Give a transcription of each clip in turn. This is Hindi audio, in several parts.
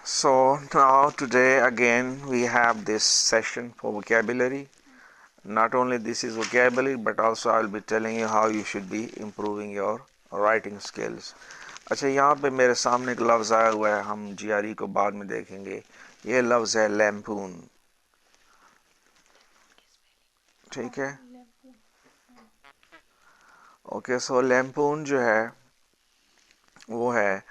So now today again we have this session for vocabulary. Not only this is vocabulary but also I will be telling you how you should be improving your writing skills. अच्छा यहाँ पे मेरे सामने एक लफ्ज़ आया हुआ है, हम GRE को बाद में देखेंगे. ये लफ्ज़ है लैम्पून. ठीक है. ओके, सो लैम्पून जो है वो है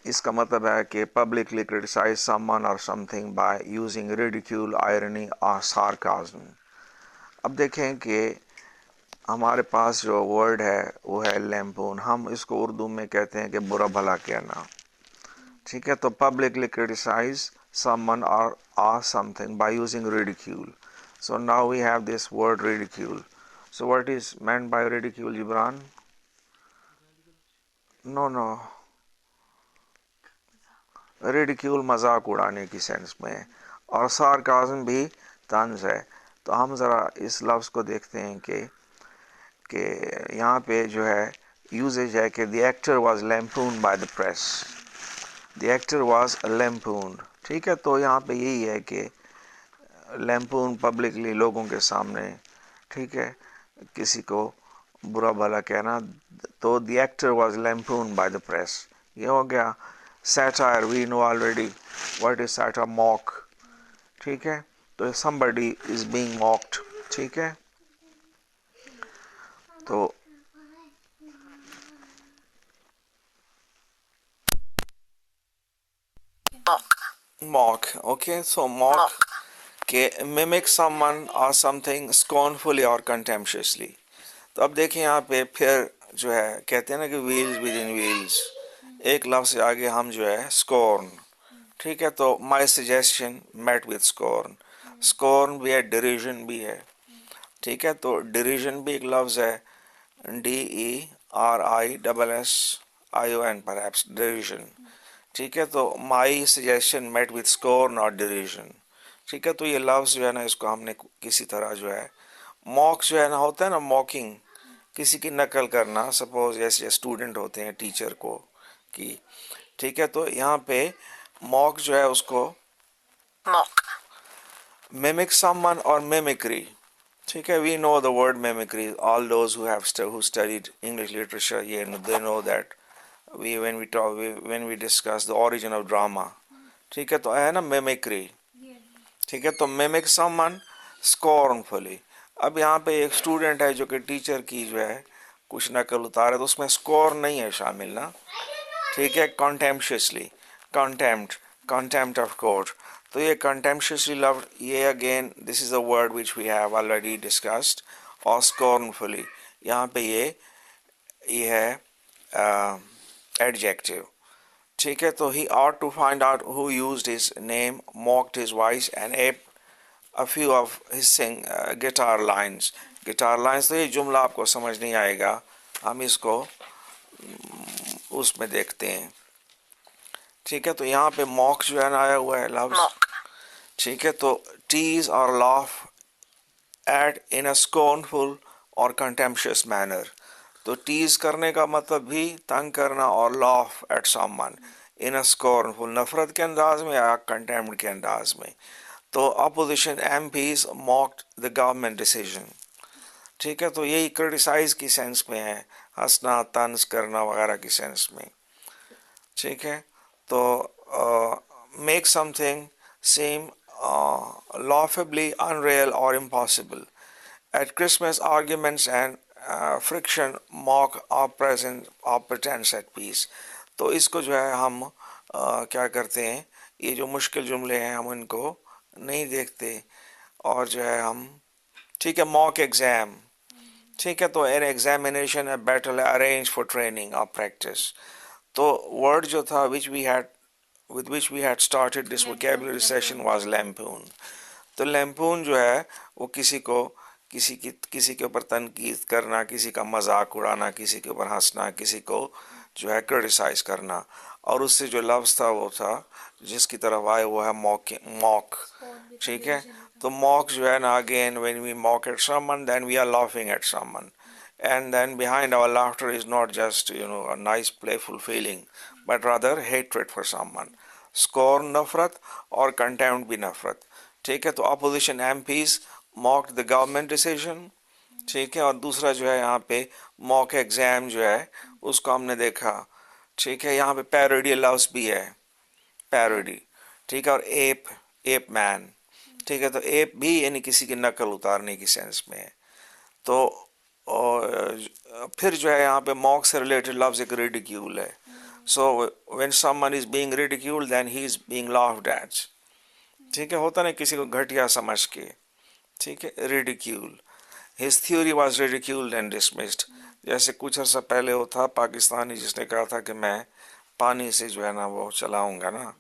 इसका मतलब है कि पब्लिकली क्रिटिसाइज समवन और something by using ridicule, irony और सार्काज्म. अब देखें कि हमारे पास जो वर्ड है वो है लैम्पून. हम इसको उर्दू में कहते हैं कि बुरा भला कहना. ठीक है, तो पब्लिकली क्रिटिसाइज समवन और something by using ridicule. So now we have this word ridicule. So what is meant by ridicule, Jibran? No no, ridicule मजाक उड़ाने की सेंस में, और सार्काज्म भी तंज है. तो हम ज़रा इस लफ्ज़ को देखते हैं कि यहाँ पे जो है यूजेज है कि the actor was lampoon by the press. The actor was lampoon. ठीक है, तो यहाँ पे यही है कि लैम्पून पब्लिकली लोगों के सामने, ठीक है, किसी को बुरा भला कहना. तो the actor was lampoon by the press. ये हो गया. Satire we know already. What is satire? Mock. ठीक है, तो somebody is being mocked. ठीक है, तो mock. Okay, so mock के mimic someone or something scornfully or contemptuously. तो अब देखिए यहाँ पे फिर जो है कहते हैं ना कि wheels within wheels, एक लफ्ज़ से आगे हम जो है scorn. ठीक है, तो my suggestion met with scorn. scorn भी है, derision भी है. ठीक है, तो derision भी एक लफ्ज़ है, DERISSION perhaps, derision. ठीक है, तो my suggestion met with scorn not derision. ठीक है, तो ये लफ्ज़ जो है ना इसको हमने किसी तरह जो है मॉक जो है ना होता है ना, मॉकिंग, किसी की नकल करना. सपोज ऐसे स्टूडेंट होते हैं टीचर को की. ठीक है, तो यहाँ पे मॉक जो है उसको मिमिक समवन और मिमिक्री. ठीक है, we know the word mimicry. All those who have studied English literature, ये they know that when we discuss the origin of drama. ठीक है, तो है ना मिमिक्री. ठीक है, तो मिमिक समवन स्कॉर्नफुली. अब यहाँ पे एक स्टूडेंट है जो कि टीचर की जो है कुछ नकल उतारे, तो उसमें स्कोर नहीं है शामिल ना. ठीक है, कॉन्टेम्पशसली, कंटेम्प्ट ऑफ कोर्ट. तो ये कॉन्टेम्पशसली लव, ये again this is a word which we have already discussed. और स्कॉर्नफुली यहाँ पे ये है adjective. ठीक है, तो he ought to find out who used his name, mocked his voice and aped a few of his guitar lines. Guitar lines, तो ये जुमला आपको समझ नहीं आएगा, हम इसको उसमें देखते हैं. ठीक है, तो यहाँ पे mock जो है ना आया हुआ है लफ्ज़. ठीक है, तो tease or laugh at in a scornful or contemptuous manner. तो टीज करने का मतलब भी तंग करना, और laugh at someone in a scornful, नफरत के अंदाज में या कंटेम्प्ट के अंदाज में. तो opposition MPs mocked the government decision. ठीक है, तो यही क्रिटिसाइज की सेंस में है, हंसना, तंज करना वगैरह की सेंस में. ठीक है, तो make something seem laughably unreal or impossible. At Christmas, arguments and friction mock our present our pretense at peace. तो इसको जो है हम क्या करते हैं, ये जो मुश्किल जुमले हैं हम इनको नहीं देखते, और जो है हम, ठीक है, मॉक एग्जाम. ठीक है, तो एन एग्जामिनेशन है बैटल अरेंज फॉर ट्रेनिंग और प्रैक्टिस. तो वर्ड जो था which we had with which we had started this vocabulary session was lampoon. तो लैम्पून जो है वो किसी के ऊपर तनकीद करना, किसी का मजाक उड़ाना, किसी के ऊपर हंसना, किसी को जो है क्रिटिसाइज करना. और उससे जो लफ्ज़ था वो था जिसकी तरफ आए वो है मॉक. ठीक है, तो मॉक जो है ना, again when we mock at someone then we are laughing at someone. and then behind our laughter is not just a nice playful feeling, but rather hatred for someone. Scorn नफरत और contempt भी नफरत. ठीक है, तो opposition MPs mocked the government decision. ठीक है, और दूसरा जो है यहाँ पे मॉक एग्जाम जो है उसको हमने देखा. ठीक है, यहाँ पे पैरोडी लव्स भी है, पैरोडी. ठीक है, और एप, एप मैन. ठीक है, तो एप भी यानी किसी की नकल उतारने की सेंस में है. तो और फिर जो है यहाँ पे मॉक से रिलेटेड लफ्ज एक रिडिक्यूल है. So when someone is being ridiculed then he is being laughed at. ठीक है, होता ना किसी को घटिया समझ के. ठीक है, ridicule. His theory was ridiculed and dismissed. जैसे कुछ अर्सा पहले वो था पाकिस्तानी जिसने कहा था कि मैं पानी से जो है ना वो चलाऊंगा ना,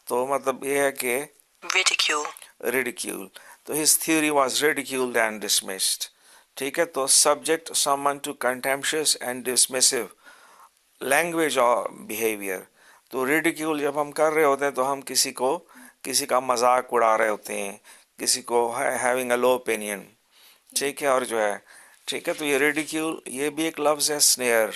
तो मतलब ये है कि रिडिक्यूल, रिडिक्यूल. तो his theory was ridiculed and dismissed. ठीक है, तो subject someone to contemptuous and dismissive language और बिहेवियर. तो रिडिक्यूल जब हम कर रहे होते हैं तो हम किसी का मजाक उड़ा रहे होते हैं, किसी को हैविंग अ लो ओपिनियन. ठीक है, और जो है ठीक है, तो ये रिडिक्यूल ये भी एक लफ्ज है. Sneer,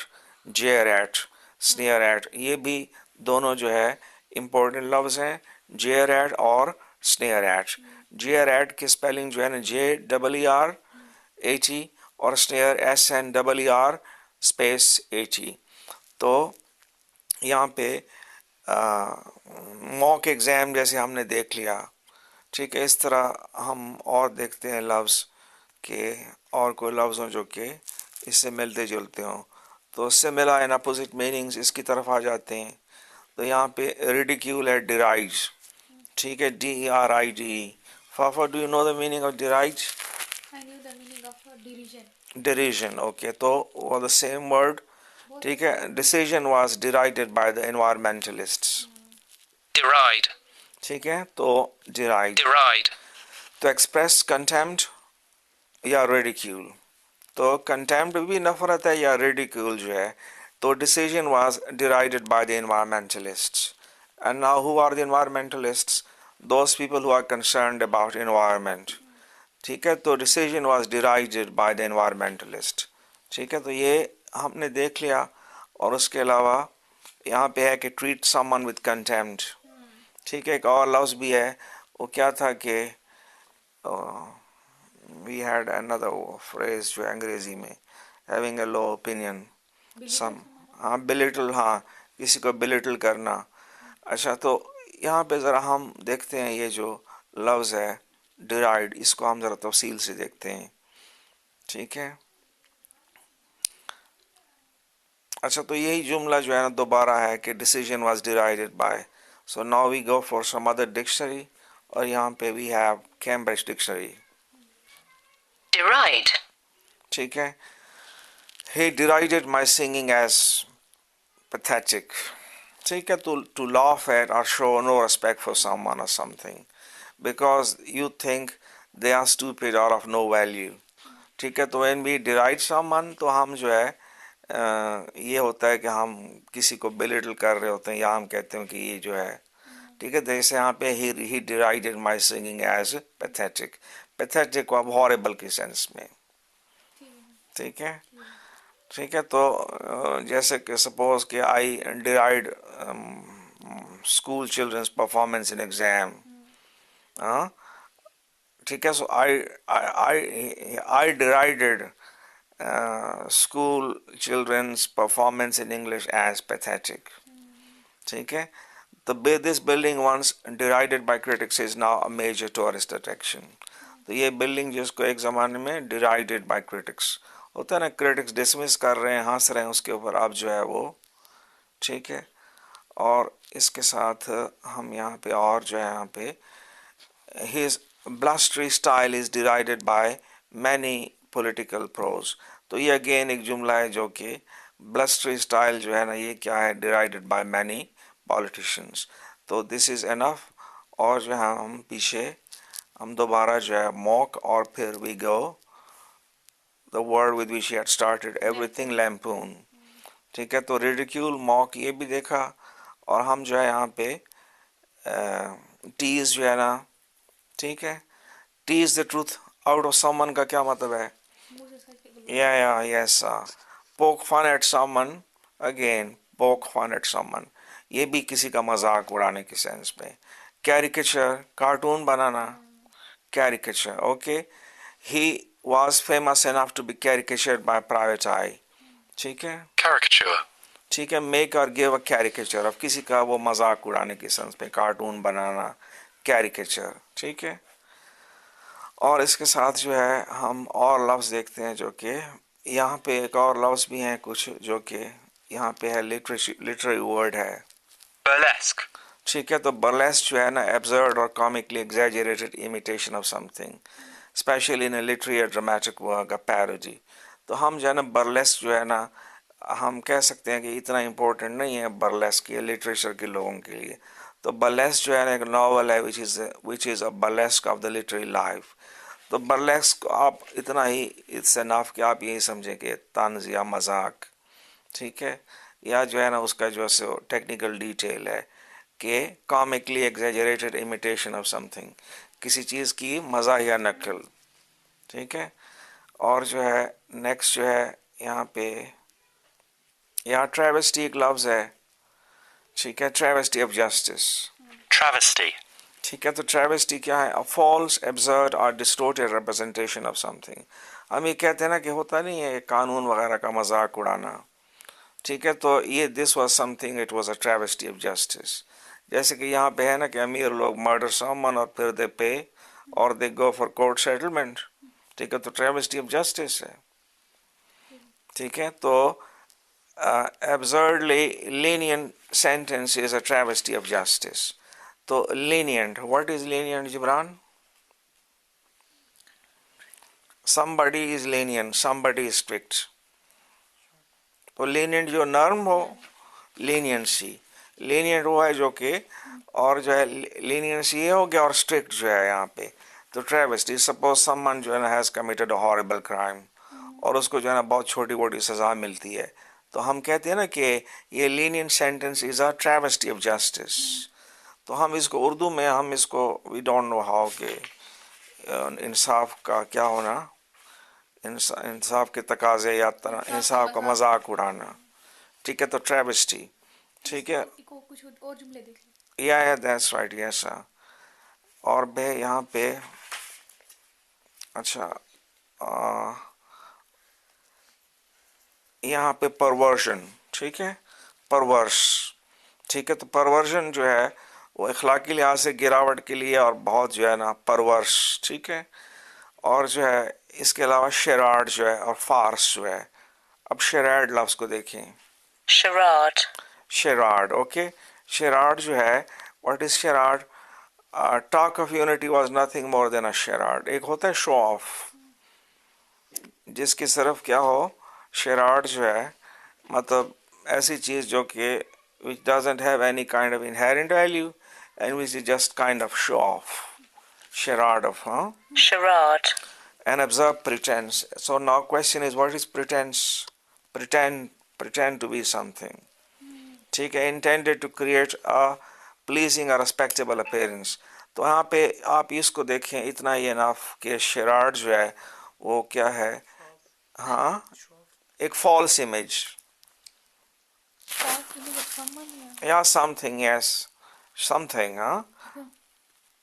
jeer at, sneer at, ये भी दोनों जो है इम्पोर्टेंट लफ्ज हैं. जेयर एट और स्नेयर एट. जेयर एट की स्पेलिंग जो है ना JEER 80 और स्नेयर SNEER स्पेस 80. तो यहाँ पे मॉक एग्जाम जैसे हमने देख लिया. ठीक है, इस तरह हम और देखते हैं लफ्ज़ के और कोई लफ्ज़ हों जो कि इससे मिलते जुलते हों. तो उससे मिला इन अपोजिट मीनिंग्स इसकी तरफ आ जाते हैं. तो यहाँ पे रिडिक्यूल है डिराइड. ठीक है, DERIDE. फाफा, do you know the meaning of deride? I knew the meaning of derision. Derision, okay. तो वो the same word. ठीक है, decision was derided by the environmentalists. Deride. ठीक है, तो deride. Deride. तो express contempt या ridicule. तो contempt भी नफरत है या ridicule जो है. तो decision was derided by the environmentalists. And now who are the environmentalists? Those people who are concerned about environment. ठीक है, तो decision was derided by the environmentalist. ठीक है, तो ये हमने देख लिया. और उसके अलावा यहाँ पे है कि ट्रीट समवन विद कंटेम्प्ट. ठीक है, एक और लफ्ज़ भी है, वो क्या था कि वी हैड अनदर फ्रेज जो है अंग्रेजी में, हैविंग अ लो ओपिनियन सम. हाँ, बिलिटल, हाँ, किसी को बिलिटल करना. अच्छा, तो यहाँ पे ज़रा हम देखते हैं ये जो लफ्ज़ है डिराइड, इसको हम ज़रा तफसील से देखते हैं. ठीक है, अच्छा, तो यही जुमला जो है ना दोबारा है कि decision was derided by. So now we go for some other dictionary. और यहाँ पे we have Cambridge dictionary. Deride. ठीक है, he derided my singing as pathetic. ठीक है, to laugh at or show no respect for someone or something because you think they are stupid or of no value. ठीक है, तो when we deride someone तो हम जो है ये होता है कि हम किसी को belittle कर रहे होते हैं या हम कहते हैं कि ये जो है. ठीक है, जैसे यहाँ पे he derided my singing as pathetic. pathetic को अब horrible की सेंस में. ठीक है, ठीक है, तो जैसे कि सपोज कि I deride school children's performance in exam. हाँ, ठीक है, so I derided school children's performance in English as pathetic. ठीक है, तो this building once derided by critics is now a major tourist attraction. तो ये बिल्डिंग जिसको एक ज़माने में डिराइडेड बाय क्रिटिक्स होता है ना, क्रिटिक्स डिसमिस कर रहे हैं, हंस रहे हैं उसके ऊपर, अब जो है वो. ठीक है, और इसके साथ हम यहाँ पे और जो है यहाँ पे his blustery style is derided by many political pros. तो ये अगेन एक जुमला है जो कि blustery style जो है ना ये क्या है, derided by many politicians. तो this is enough. और जो है हम पीछे हम दोबारा जो है mock और फिर we go the word with which he had started everything, lampoon. ठीक है, तो ridicule, mock ये भी देखा. और हम जो है यहाँ पे tease जो है ना, ठीक है, tease the truth out of someone का क्या मतलब है? Yeah, yes. Poke fun at someone. Again, poke fun at someone. ये भी किसी का मजाक उड़ाने की सेंस में. Caricature, cartoon banana. Caricature, okay. He was famous enough to be caricatured by Private Eye. ठीक है. Caricature. ठीक है. Make or give a caricature. अब किसी का वो मजाक उड़ाने की सेंस में कार्टून बनाना. Caricature. ठीक है. और इसके साथ जो है हम और लफ्ज़ देखते हैं जो कि यहाँ पे एक और लफ्ज़ भी हैं कुछ जो कि यहाँ पे है लिटरेरी वर्ड है burlesque. ठीक है. तो burlesque जो है ना absurd और comically exaggerated imitation of something especially in a literary or dramatic work a parody. तो हम जो है ना burlesque जो है ना हम कह सकते हैं कि इतना इम्पोर्टेंट नहीं है burlesque ये लिटरेचर के लोगों के लिए. तो burlesque जो है ना एक नॉवल है which is a burlesque of the literary life. तो बर्लेस्क आप इतना ही इट्स एनफ कि आप यही समझें कि तंज या मजाक. ठीक है. या जो है ना उसका जो है टेक्निकल डिटेल है कि comically exaggerated imitation of something किसी चीज़ की मज़ा या नकल. ठीक है. और जो है नेक्स्ट जो है यहाँ पे यहाँ ट्रेवेस्टी एक लफ्ज़ है. ठीक है. Travesty of justice. ट्रेवेस्टी. ठीक है. तो ट्रेवेस्टी क्या है? अ फॉल्स एब्सर्ड और डिस्टोर्टेड रिप्रेजेंटेशन ऑफ समथिंग. हम ये कहते हैं ना कि होता नहीं है कानून वगैरह का मजाक उड़ाना. ठीक है. तो ये this was something it was a travesty of justice. जैसे कि यहाँ पे है ना कि अमीर लोग मर्डर समवन और फिर दे पे और दे गो फॉर कोर्ट सेटलमेंट. ठीक है. तो ट्रेवेस्टी ऑफ जस्टिस है. ठीक है. तो absurdly lenient sentence is a travesty of justice. तो lenient, what is lenient, Gibran? Somebody is lenient, somebody is strict. तो lenient जो नर्म हो, leniency. lenient वो है जो कि और जो है leniency ये हो गया और strict जो है यहाँ पे. तो travesty, suppose someone जो है ना has committed a horrible crime और उसको जो है ना बहुत छोटी मोटी सजा मिलती है. तो हम कहते हैं ना कि ये lenient sentence is a travesty of justice. तो हम इसको उर्दू में हम इसको वी डोंट नो हाउ के इंसाफ का क्या होना इंसाफ के तकाजे या इंसाफ का मजाक उड़ाना. ठीक है. तो ट्रेवेस्टी. ठीक है. कुछ और जुमले देख या दैट्स राइट. यस. और बे यहाँ पे अच्छा यहाँ पे परवर्जन. ठीक है. परवर्स. ठीक है. तो परवर्जन जो है वो अखलाकी लिहाज से गिरावट के लिए और बहुत जो है ना परवर्स. ठीक है. और जो है इसके अलावा शराड जो है और फार्स जो है. अब शराड लफ्ज़ को देखें. शराड. शराड. ओके. शराड जो है what is charade? Talk of unity was nothing more than a charade. एक होता है शो ऑफ जिसकी सिर्फ क्या हो शराड जो है मतलब ऐसी चीज़ जो कि which doesn't have any kind of inherent value and which is just kind of show off. Charade of, huh? Charade. An absurd pretense. So now question is what is pretense? Pretend to be something. ठीक है. Intended to create a pleasing or respectable appearance. तो यहाँ पे आप इसको देखें इतना ही enough कि charade जो है वो क्या है? हाँ एक false image. या समथिंग. Yes something. हाँ.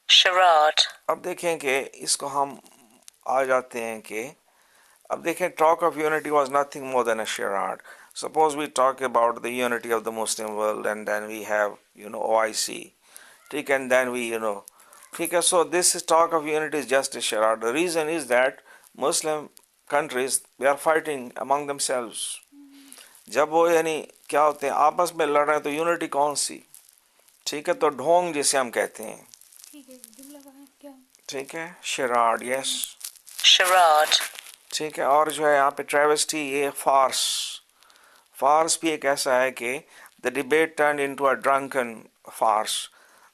शराड. अब देखें कि इसको हम आ जाते हैं कि अब देखें talk of unity was nothing more than a charade. Suppose we talk about the unity of the Muslim world and then we have OIC. ठीक. And then we ठीक है. So this talk of unity is just a charade. The reason is that Muslim countries they are fighting among themselves. जब वो यानी क्या होते हैं आपस में लड़ रहे हैं तो यूनिटी कौन सी. ठीक है. तो ढोंग जिसे हम कहते हैं. ठीक है. शराड. यस शराड. ठीक है. और जो है यहाँ पे ट्रेवेस्टी ये फार्स. फार्स भी एक ऐसा है कि the debate turn into a drunken farce.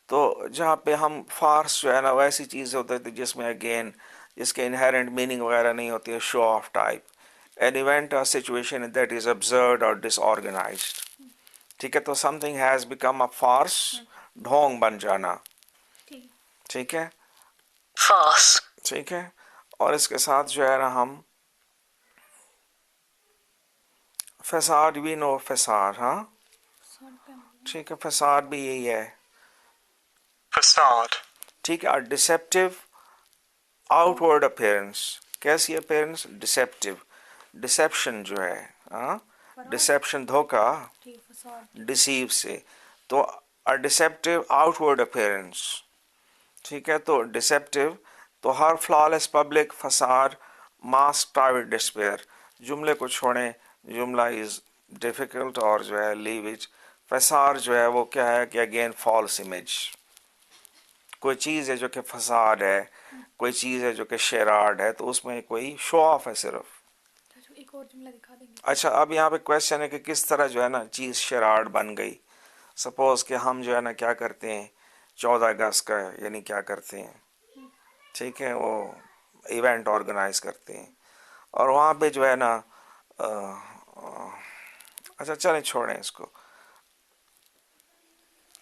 तो जहाँ पे हम फार्स जो है ना वैसी चीज़ होती थी जिसमें अगेन जिसके इनहेरेंट मीनिंग वगैरह नहीं होती है. Show off type. An event or situation that is absurd or disorganized. ठीक है. तो something has become a farce. ढोंग बन जाना. ठीक है. farce. ठीक है. और इसके साथ जो है ना हम फसाद वी नो फसाद, हाँ फसाद क्या मतलब? ठीक है, फसाद भी यही है। Facade. ठीक है, डिसेप्टिव आउटवर्ड अपीयरेंस, कैसी अपीयरेंस? डिसेप्टिव, डिसेप्शन जो है, हाँ फराड। डिसेप्शन धोखा, ठीक, फसाद। डिसीव से, तो अ डिसेप्टिव आउटवर्ड अपीयरेंस। ठीक है, तो डिसेप्टिव तो हर फ्लॉलेस पब्लिक फसाद मास्क प्राइवेट डिस्पेयर। जुमले को छोड़ें, जुमला इज डिफिकल्ट और जो है लीव इट। फसाद जो है वो क्या है कि अगेन फॉल्स इमेज, कोई चीज़ है जो कि फसाद है, कोई चीज़ है जो कि शेराड है, तो उसमें कोई शो ऑफ है सिर्फ। अच्छा, एक और जुमला दिखा देंगे? अच्छा, अब यहाँ पे क्वेश्चन है कि किस तरह जो है ना चीज़ शेराड बन गई। सपोज कि हम जो है ना क्या करते हैं 14 अगस्त का, यानी क्या करते हैं, ठीक है, वो इवेंट ऑर्गेनाइज करते हैं और वहाँ पे जो है ना अच्छा चलें छोड़ें इसको।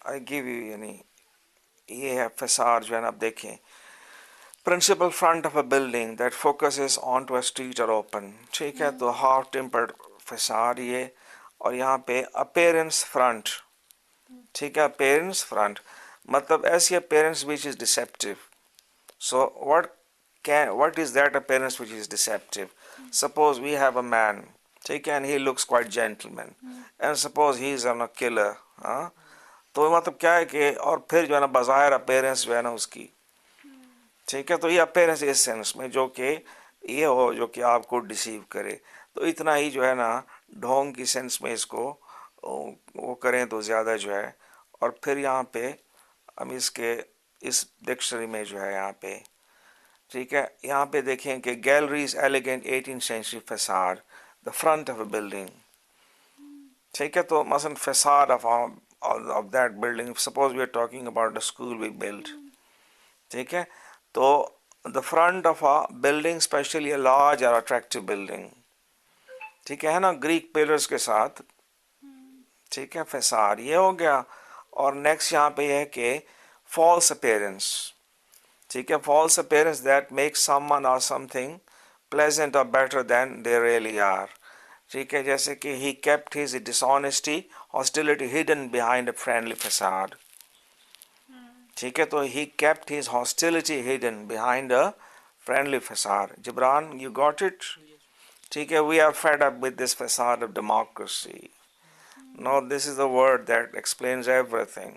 आई गिव यू, यानी ये है फसाद जो है ना, आप देखें principal front of a building that focuses on to a street और ओपन। ठीक है, तो हाफ टेम्पर्ड फसाद ये, और यहाँ पे अपेरेंस फ्रंट। ठीक है, अपेरेंस फ्रंट मतलब ऐसी appearance which is deceptive. So what is that appearance which is deceptive? Suppose we have a man, ठीक है, and he looks quite gentleman, and suppose he is a killer, हाँ, तो मतलब क्या है कि और फिर जो है ना बाज़ाहिर अपीयरेंस जो है ना उसकी, ठीक है, तो ये अपीयरेंस इस सेंस में जो कि ये हो जो कि आपको डिसीव करे, तो इतना ही जो है ना ढोंग की सेंस में इसको वो करें तो ज़्यादा जो है। और फिर यहाँ पे हम इसके इस डिक्शनरी में जो है यहाँ पे, ठीक है, यहाँ पे देखें कि galleries elegant 18th century facade the front of a building. ठीक है, तो मसलन facade of that building, suppose we are talking about the school we build, ठीक है, तो the front of a building specially a large और अट्रैक्टिव बिल्डिंग, ठीक है ना, ग्रीक पिलर्स के साथ, ठीक है, फसाद ये हो गया। और नेक्स्ट यहाँ पे है कि फॉल्स अपीयरेंस, ठीक है, false appearance that make someone और something pleasant or better than they really are. ठीक है, जैसे कि he kept his dishonesty hostility hidden behind a friendly facade. ठीक है, तो he kept his hostility hidden behind a friendly facade. Jibran, you got it? ठीक है, we are fed up with this facade of democracy. No, this is the word that explains everything.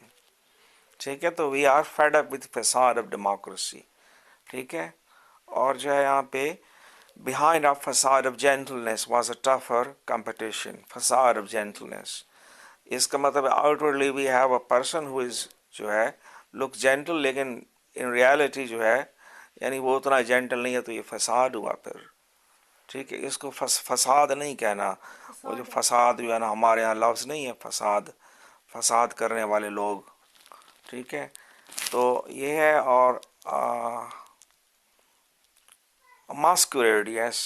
ठीक है, तो we are fed up with facade of democracy. ठीक है, और जो है यहाँ पे behind a facade of gentleness was a tougher competition. Facade of gentleness, इसका मतलब outwardly we have a person who is जो है लुक जेंटल, लेकिन इन रियलिटी जो है यानी वो उतना जेंटल नहीं है, तो ये फसाद हुआ फिर। ठीक है, इसको फसाद नहीं कहना, वो जो फसाद जो है ना हमारे यहाँ लफ्ज़ नहीं है फसाद, फसाद करने वाले लोग। ठीक है, तो ये है। और मास्कुरेड, यस,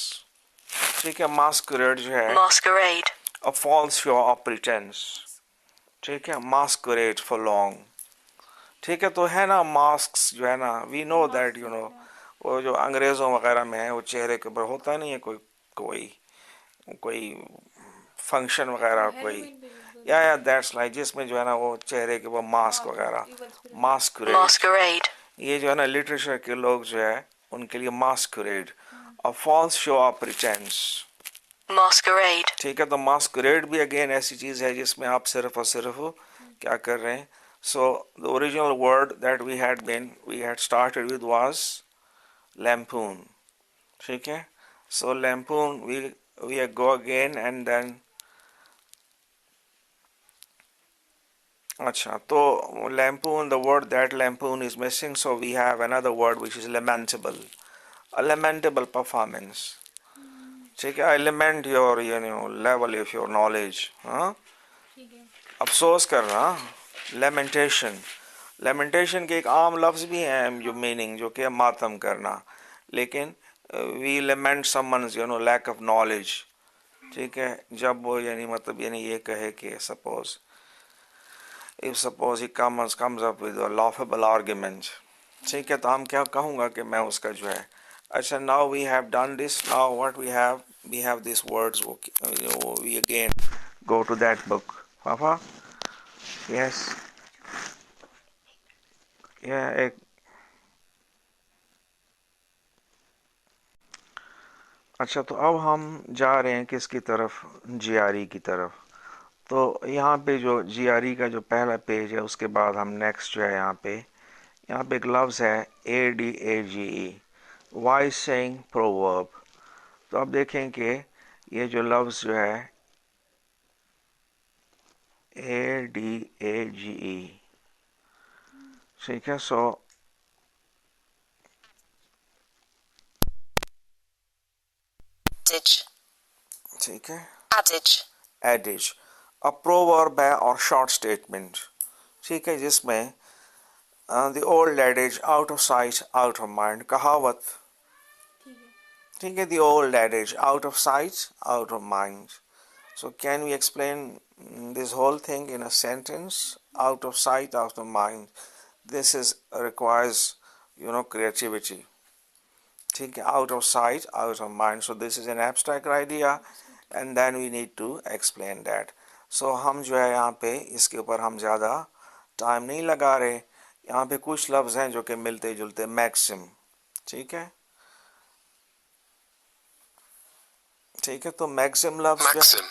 ठीक है, मास्कुरेड जो है Masquerade. A false show of pretence. ठीक है, मास्कुरेड फॉर लॉन्ग। ठीक है, तो है ना मास्क जो है ना, we know that you know, वो जो अंग्रेज़ों वगैरह में है वो चेहरे के ऊपर होता नहीं है, कोई कोई कोई फंक्शन वगैरह, कोई या दैट्स लाइक जिसमें जो है ना वो चेहरे के ऊपर मास्क वगैरह, मास्कुरेड। Masquerade. ये जो है ना लिटरेचर के लोग जो है उनके लिए masquerade a false show of pretence. Masquerade. ठीक है, तो मास्कुरेड भी अगेन ऐसी चीज़ है जिसमें आप सिर्फ और सिर्फ क्या कर रहे हैं। So the original word that we had started with was lampoon. ठीक है, so lampoon we go again and then, अच्छा, तो lampoon, the word that lampoon is missing, so we have another word which is lamentable, a lamentable performance। ठीक है, I lament your level of your knowledge, हाँ, ठीक है। अफसोस करना, लेमेंटेशन। लेमेंटेशन के एक आम लफ्ज़ भी हैं जो मीनिंग जो कि मातम करना, लेकिन we lament someone's lack of knowledge. ठीक है, जब वो यानी मतलब यानी ये कहे कि suppose if suppose he comes up with a laughable argument, ठीक है, तो हम क्या कहूँगा कि मैं उसका जो है, अच्छा, now we have done this, now what we have we have these words. Okay, we again go to that book. Papa, yes, yeah. अच्छा, तो अब हम जा रहे हैं किसकी तरफ? जीआरई की तरफ। तो यहाँ पे जो जीआरई का जो पहला पेज है, उसके बाद हम नेक्स्ट जो है यहाँ पे एक लफ्ज़ है ADAGE, वाइस सेइंग प्रोवर्ब। तो अब देखें कि ये जो लफ्ज़ जो है ADAGE, ठीक है। सो Adage. ठीक है, Adage. एडिज अ प्रोवर्ब है और शॉर्ट स्टेटमेंट, ठीक है, जिसमें the old adage out of sight out of mind, कहावत, ठीक है। ठीक है, the old adage out of sight out of mind. So can we explain this whole thing in a sentence? Out of sight, out of mind. This is requires, creativity. ठीक है, out of sight, out of mind. So this is an abstract idea, and then we need to explain that. So हम जो है यहाँ पे इसके ऊपर हम ज़्यादा टाइम नहीं लगा रहे। यहाँ पे कुछ लफ्ज़ हैं जो कि मिलते जुलते, मैक्सिम, ठीक है, ठीक है। तो मैक्सिम लफ्ज़ जो है,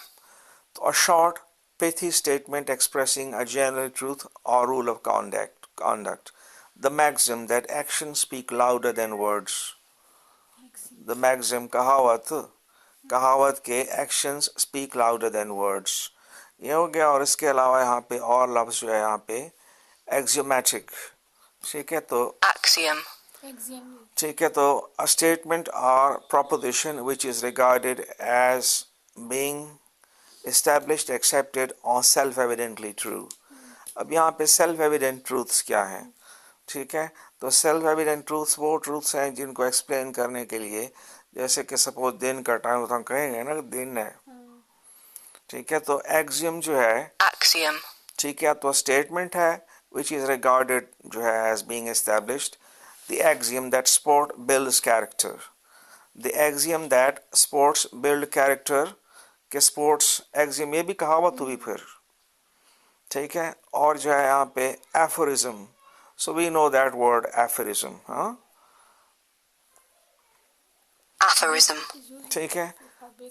a short, pithy statement expressing a general truth or rule of conduct. The maxim that actions speak louder than words. The maxim, कहावत के actions speak louder than words. ये हो गया। और इसके अलावा यहाँ पे और लफ्ज़ जो है यहाँ पे axiomatic, ठीक है। तो Axiom. ठीक है, तो a statement or proposition which is regarded as being established, accepted or self-evidently true. अब यहाँ पे self-evident truths क्या हैं? ठीक है, तो self-evident truths वो truths हैं जिनको explain करने के लिए, जैसे कि सपोज दिन का टाइम, तो हम कहेंगे ना दिन है, ठीक है। तो axiom जो है, Axiom. ठीक है, तो statement है which is regarded जो है as being established. The axiom that sport builds character. The axiom that sports build character, कि स्पोर्ट्स एग्जिम, ये भी कहावत हुई फिर, ठीक है। और जो है यहाँ पे aphorism, so we know that word aphorism, हाँ, Aphorism. ठीक है,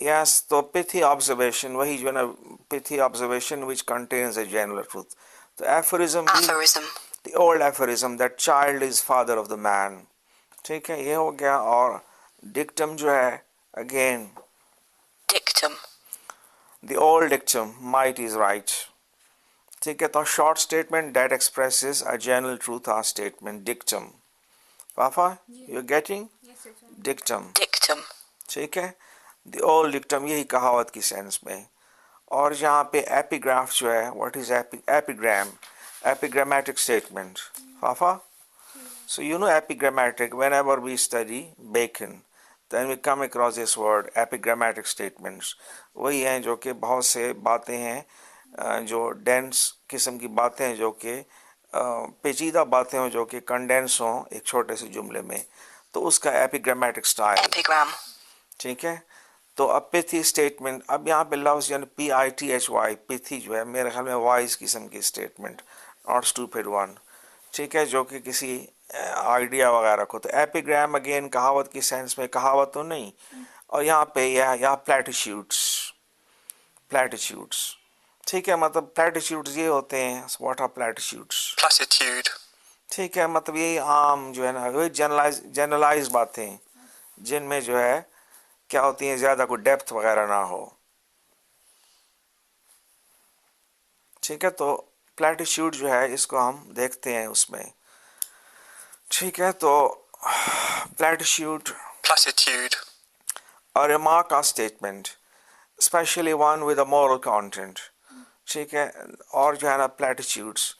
यस। तो पिथी ऑब्जर्वेशन, वही जो है ना, pithy observation which contains a general truth. तो एफोरिज्म भी, Aphorism. The old aphorism that child is father of the man, ठीक है, ये हो गया। और डिक्टम जो है, again Dictum. the old dictum, might is right, ठीक है। तो short statement that expresses a general truth or statement, dictum. Fafa, you're getting? Yes, yes, Dictum, Dictum. ठीक है। the old dictum, यही कहावत की सेंस में। और यहाँ पे एपिग्राफ जो है, what is epigram? Epigrammatic statement. Fafa? So you know epigrammatic, whenever we study Bacon, then we come across this word epigrammatic statements. वही हैं जो कि बहुत से बातें हैं जो डेंस किस्म की बातें हैं, जो कि पेचीदा बातें हों, जो कि कंडेंस हों एक छोटे से जुमले में, तो उसका एपिग्रामेटिक स्टाइल, Epigram. ठीक है। तो अब पिथी स्टेटमेंट, अब यहाँ पे लफ्ज़ यानी PITHY, पिथी जो है मेरे ख्याल में वाइज किस्म की स्टेटमेंट, नॉट स्टूपिड वन, ठीक है, जो कि किसी आइडिया वगैरह को। तो एपिग्राम अगेन कहावत की सेंस में, कहावत तो नहीं। और यहाँ पे यहाँ प्लेटिट्यूड्स, प्लेटिट्यूड्स, ठीक है, मतलब प्लेटिट्यूड्स ये होते हैं, व्हाट आर प्लेटिट्यूड्स? Platitude. ठीक है, मतलब यही आम जो है ना, वही जनरलाइज बातें जिनमें जो है क्या होती हैं, ज़्यादा कोई डेप्थ वगैरह ना हो, ठीक है। तो प्लेटिट्यूड जो है इसको हम देखते हैं उसमें, ठीक है। तो platitude, Platitude. a remark or statement, especially one with a moral content, ठीक है। और जो है ना प्लेटिट्यूड्स,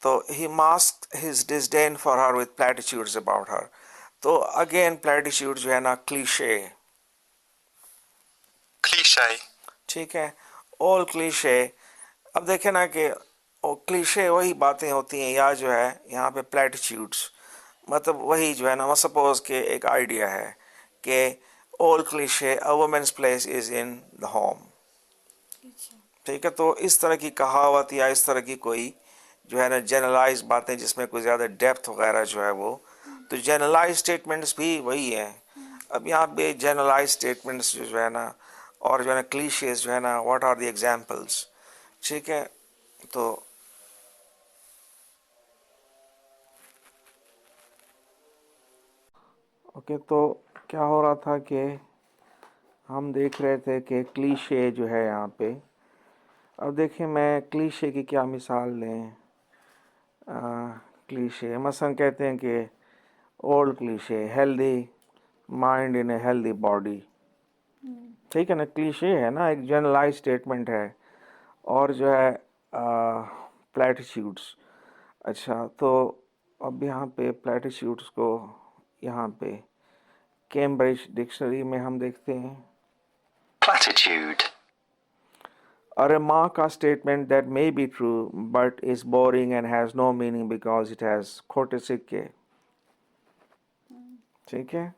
तो he masked his disdain for her with platitudes about her. तो अगेन प्लेटिट्यूड जो है ना क्लीशे, Cliche. ठीक है, ऑल क्लीशे। अब देखें ना कि क्लीशे वही बातें होती हैं, या जो है यहाँ पे प्लेटिट्यूड्स मतलब वही जो है ना, सपोज के एक आइडिया है कि old cliche, a woman's place is in the home. अच्छा ठीक है, तो इस तरह की कहावत या इस तरह की कोई जो है ना जनरलाइज बातें जिसमें कोई ज़्यादा डेप्थ वगैरह जो है वो, तो जनरलाइज स्टेटमेंट्स भी वही है. अब यहाँ पे जनरलाइज स्टेटमेंट्स जो है ना और जो है ना क्लीशेज जो है ना, व्हाट आर द एग्जांपल्स. ठीक है, तो ओके, तो क्या हो रहा था कि हम देख रहे थे कि क्लीशे जो है यहाँ पे. अब देखिए मैं क्लीशे की क्या मिसाल लें. क्लीशे मसलन कहते हैं कि old cliché, healthy mind in a healthy body. ठीक है ना, क्लीशे है ना, एक जनरलाइज स्टेटमेंट है. और जो है प्लेटिट्यूड्स. अच्छा, तो अब यहाँ पे प्लेटिट्यूड्स को यहाँ पे कैम्ब्रिज डिक्शनरी में हम देखते हैं. Platitude. A remark or statement that may be true but is boring and has no meaning because it has खोटे सिक्के. ठीक है,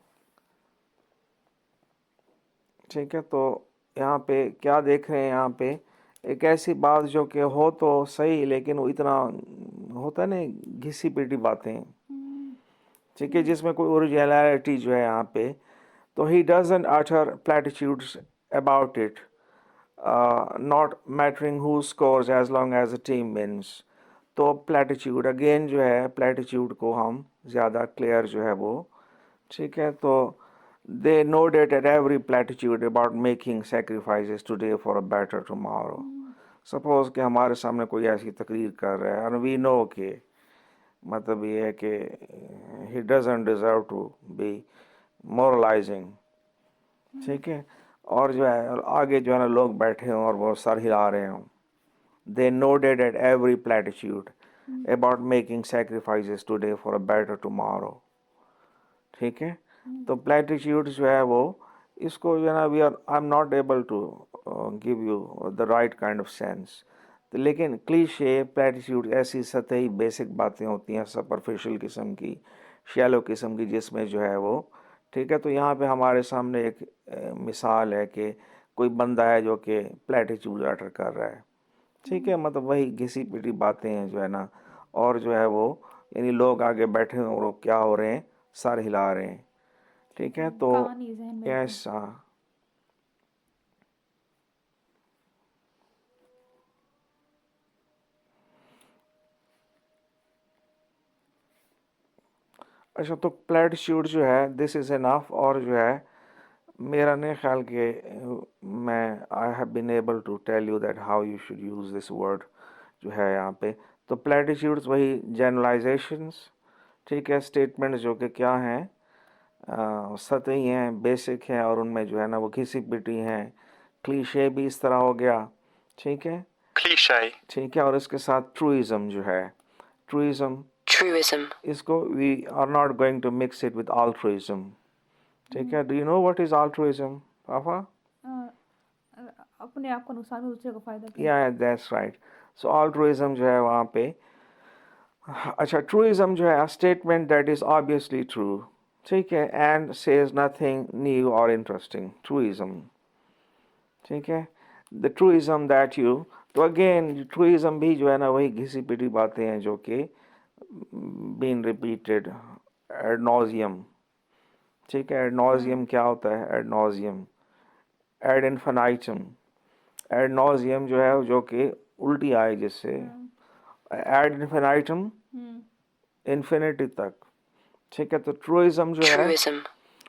ठीक है, तो यहाँ पे क्या देख रहे हैं, यहाँ पे एक ऐसी बात जो कि हो तो सही लेकिन वो इतना होता है ना, घिसी पिटी बातें. ठीक है, जिसमें कोई ओरिजिनलिटी जो है यहाँ पे, तो he doesn't utter platitudes about it, not mattering who scores as long as a team wins. तो प्लेटिट्यूड अगेन जो है, प्लेटिट्यूड को हम ज़्यादा क्लियर जो है वो. ठीक है, तो they nodded at every platitude about making sacrifices today for a better tomorrow. Suppose कि हमारे सामने कोई ऐसी तकरीर कर रहा है और वी नो के मतलब ये है कि he doesn't deserve to be moralizing. ठीक है, और जो है और आगे जो है ना लोग बैठे हों और वो सर हिला रहे हों. They nodded at every platitude about making sacrifices today for a better tomorrow. ठीक है, तो प्लेटिट्यूड जो है वो, इसको जो है ना we are I am not able to give you the right kind of sense. तो लेकिन क्लीशे प्लेटिट्यूड ऐसी सतही बेसिक बातें होती हैं, सुपरफिशियल किस्म की, शैलो किस्म की, जिसमें जो है वो. ठीक है, तो यहाँ पे हमारे सामने एक मिसाल है कि कोई बंदा है जो कि प्लेटिट्यूड अटर कर रहा है. ठीक है, मतलब वही घिसी पिटी बातें हैं जो है ना, और जो है वो यानी लोग आगे बैठे हैं और वो क्या हो रहे हैं, सर हिला रहे हैं. ठीक है, तो कहानी जहन में यस, अच्छा, तो प्लेटिट्यूड जो है दिस इज़ इनफ. और जो है मेरा नहीं ख्याल कि मैं I have been able to tell you that how you should use this word जो है यहाँ पे. तो प्लेटिट्यूड्स वही जनरलाइजेशंस. ठीक है, स्टेटमेंट्स जो कि क्या हैं, सतही हैं, बेसिक हैं, और उनमें जो है ना वो घिसी पिटी हैं. क्लीशे भी इस तरह हो गया. ठीक है, Cliche. ठीक है, और इसके साथ ट्रूइज़म जो है, ट्रूइज़म, Truism. इसको we are not going to mix it with altruism. ठीक है, do you know what is altruism, पापा? अपने आप को नुकसान में दूसरे को फायदा करना. या दैट्स राइट. सो altruism जो है वहाँ पे, अच्छा, ट्रूइज़म जो है statement that is obviously true. ठीक है, एंड सेज नथिंग न्यू और इंटरेस्टिंग. ट्रूइज़म. ठीक है, द ट्रूइज़म दैट यू, तो अगेन ट्रूइज़म भी जो है ना वही घिसी पिटी बातें हैं जो कि बीन रिपीटेड एड नॉजियम. ठीक है, एड नॉजियम क्या होता है? Ad nauseam, ad infinitum. Ad nauseam जो है जो कि उल्टी आए जिससे, एड इन्फिनाइटम इन्फिनिटी तक. ठीक है, तो ट्रूइज़म जो है Truism.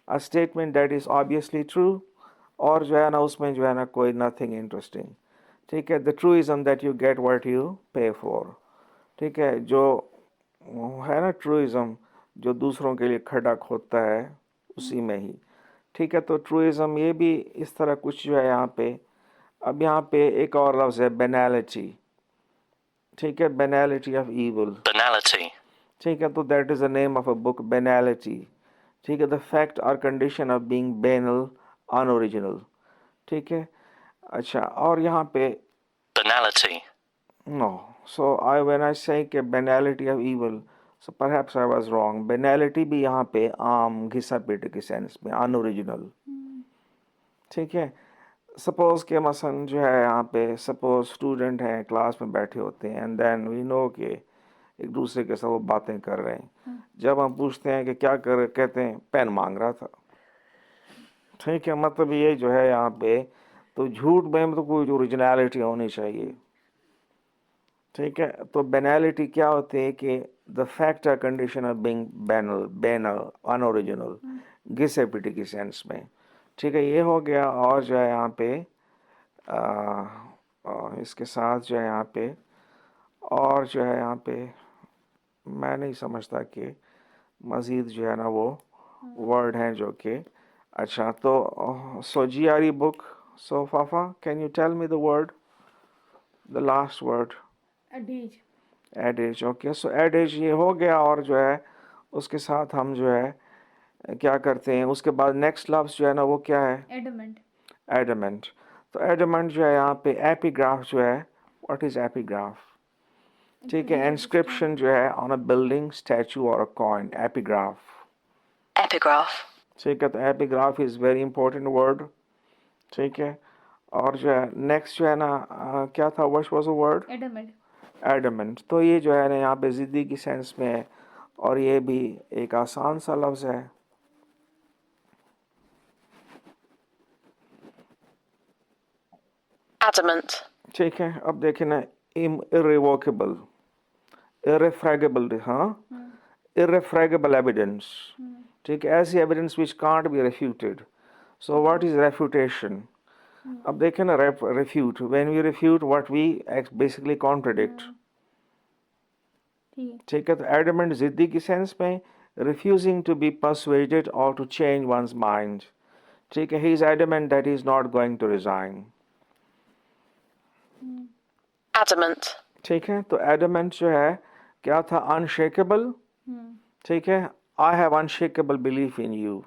A statement that is obviously true, और जो है ना उसमें जो है ना कोई नथिंग इंटरेस्टिंग. ठीक है, the truism that you get what you pay for. ठीक है, जो है ना ट्रूइज़म जो दूसरों के लिए खड्डा खोदता है उसी में ही. ठीक है, तो ट्रूइज़म ये भी इस तरह कुछ जो है यहाँ पे. अब यहाँ पे एक और लफ्ज़ है बेनैलिटी. ठीक है, बेनैलिटी ऑफ ईवल. Banality. ठीक है, तो that is the name of a book, banality. ठीक है, द फैक्ट और condition of being banal, unoriginal. ठीक है, अच्छा, और यहाँ पे Banality. no. So when I say कि banality of evil, so perhaps I was wrong. Banality भी यहाँ पे आम घिसा पिटी के सेंस में, अनओरिजिनल. ठीक है। सपोज के मसलन जो है यहाँ पे सपोज स्टूडेंट हैं क्लास में बैठे होते हैं एंड देन वी नो कि एक दूसरे के साथ वो बातें कर रहे हैं। जब हम पूछते हैं कि क्या कर, कहते हैं पेन मांग रहा था। ठीक है, मतलब ये जो है यहाँ पे तो झूठ में तो कोई ओरिजिनलिटी होनी चाहिए। ठीक है, तो बेनालिटी क्या होती है कि द फैक्ट और condition of being banal banal unoriginal घिसे पिटी की सेंस में। ठीक है, ये हो गया। और जो है यहाँ पे इसके साथ जो है यहाँ पे और जो है यहाँ पे मैं नहीं समझता कि मज़ीद जो है ना वो वर्ड हैं जो कि अच्छा। तो सो GRE बुक, सो फाफा can you tell me the word, the last word? Adage. Adage, okay. So adage ये हो गया। और जो है उसके साथ हम जो है क्या करते हैं, उसके बाद नेक्स्ट लफ्ज़ जो है ना वो क्या है? एडमेंट। एडमेंट। तो एडमेंट जो है यहाँ पे एपिग्राफ जो है, व्हाट इज एपिग्राफ? ठीक है, इंस्क्रिप्शन जो है ऑन अ बिल्डिंग, स्टैचू और अ कॉइन, एपिग्राफ। Epigraph. ठीक है, तो epigraph is very important word. ठीक है, और जो है नेक्स्ट जो है ना क्या था, what was the word? Adamant. Adamant. तो ये जो है ना यहाँ पे ज़िद्दी की सेंस में है और ये भी एक आसान सा लफ्ज़ है। Adamant. ठीक है, अब देखें ना, इर्रिवोकेबल, इर्रेफ्रैगेबल, हाँ, irrefragable evidence. ठीक है, ऐसी evidence which can't be refuted. So what is refutation? अब देखें ना, refute, when we refute what we basically contradict. ठीक है, तो adamant जिद्दी की सेंस में refusing to be persuaded or to change one's mind. ठीक है, he is adamant that he is not going to resign. Adamant. ठीक है, तो adamant जो है क्या था? unshakable. ठीक है, I have unshakable belief in you.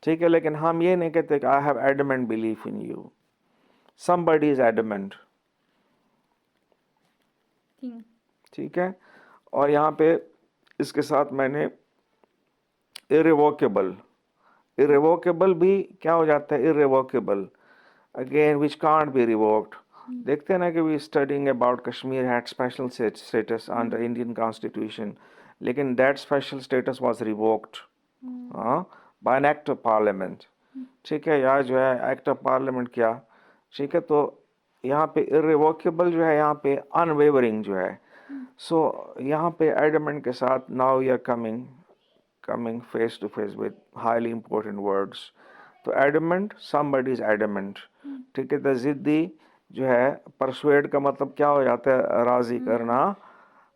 ठीक है, लेकिन हम ये नहीं कहते कि I have adamant belief in you. Somebody is adamant. ठीक है, और यहाँ पे इसके साथ मैंने irrevocable. Irrevocable भी क्या हो जाता है? Irrevocable. Again, which can't be revoked. देखते हैं ना कि we studying about Kashmir had special status under Indian Constitution, लेकिन that special status was revoked by an act of parliament. ठीक है, यहाँ जो है एक्ट ऑफ पार्लियामेंट किया। ठीक है, तो यहाँ पे irrevocable जो है यहाँ पे unwavering जो है। सो यहाँ पे adamant के साथ now we are coming face to face with highly important words. तो adamant, somebody is adamant. ठीक है, तो जिद्दी जो है persuade का मतलब क्या हो जाता है? राजी करना,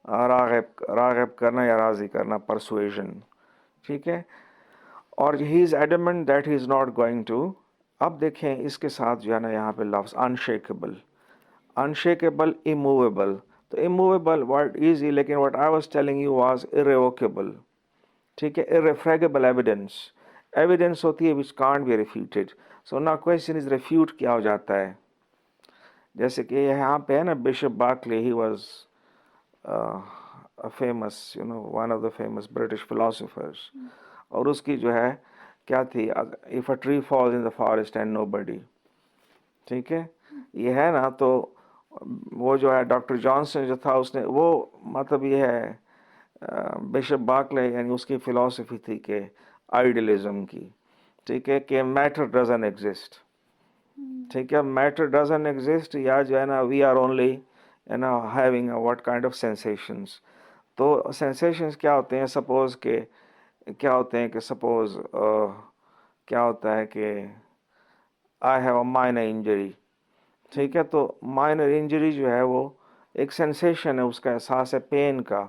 राग़िब करना या राजी करना, persuasion। ठीक है, और he is adamant that he is not going to. अब देखें इसके साथ जो है ना यहाँ पे लफ्ज़ अनशेकेबल, अनशेकेबल, इमूवेबल। तो इमूवेबल वर्ड ईजी, लेकिन what I was telling you was irrevocable. ठीक है, इर्रेफ्रैगेबल एविडेंस, एविडेंस होती है which can't be refuted. So ना क्वेश्चन इज रिफ्यूट क्या हो जाता है, जैसे कि यहाँ पे है ना bishop Berkeley, he was a famous, one of the famous British philosophers. और उसकी जो है क्या थी, if a tree falls in the forest and nobody। ठीक है, ये है ना, तो वो जो है डॉक्टर जॉनसन जो था उसने वो मतलब ये है बिशप बार्कले, यानी उसकी फिलॉसफी थी कि आइडियलिज्म की। ठीक है, कि मैटर डजंट एग्जिस्ट। ठीक है, मैटर डजंट एग्जिस्ट, या जो है ना we are only having what kind of sensations. तो सेंसेशंस क्या होते हैं? सपोज के क्या होते हैं कि सपोज क्या होता है कि I have a minor injury. ठीक है, तो माइनर इंजरी जो है वो एक सेंसेशन है, उसका एहसास है पेन का,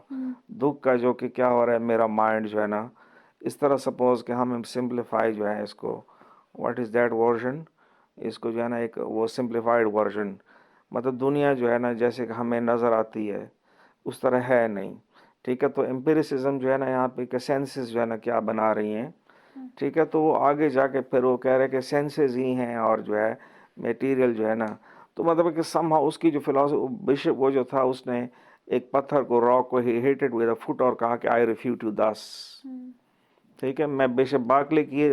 दुख का, जो कि क्या हो रहा है मेरा माइंड जो है ना इस तरह। सपोज कि हम सिंप्लीफाई जो है इसको, व्हाट इज़ दैट वर्जन, इसको जो है ना एक वो सिंप्लीफाइड वर्जन, मतलब दुनिया जो है ना जैसे कि हमें नज़र आती है उस तरह है नहीं। ठीक है, तो एम्पिरिसिज्म जो है ना यहाँ पे सेंसेस जो है ना क्या बना रही हैं। ठीक है, तो वो आगे जाके फिर वो कह रहे हैं कि सेंसेस ही हैं और जो है मटेरियल जो है ना, तो मतलब कि समहाउ उसकी जो फिलॉसफी, बिशप वो जो था उसने एक पत्थर को, रॉक को हिटेड विद अ फुट और कहा कि आई रिफ्यूट यू दस। ठीक है, मैं बिशप बार्कले की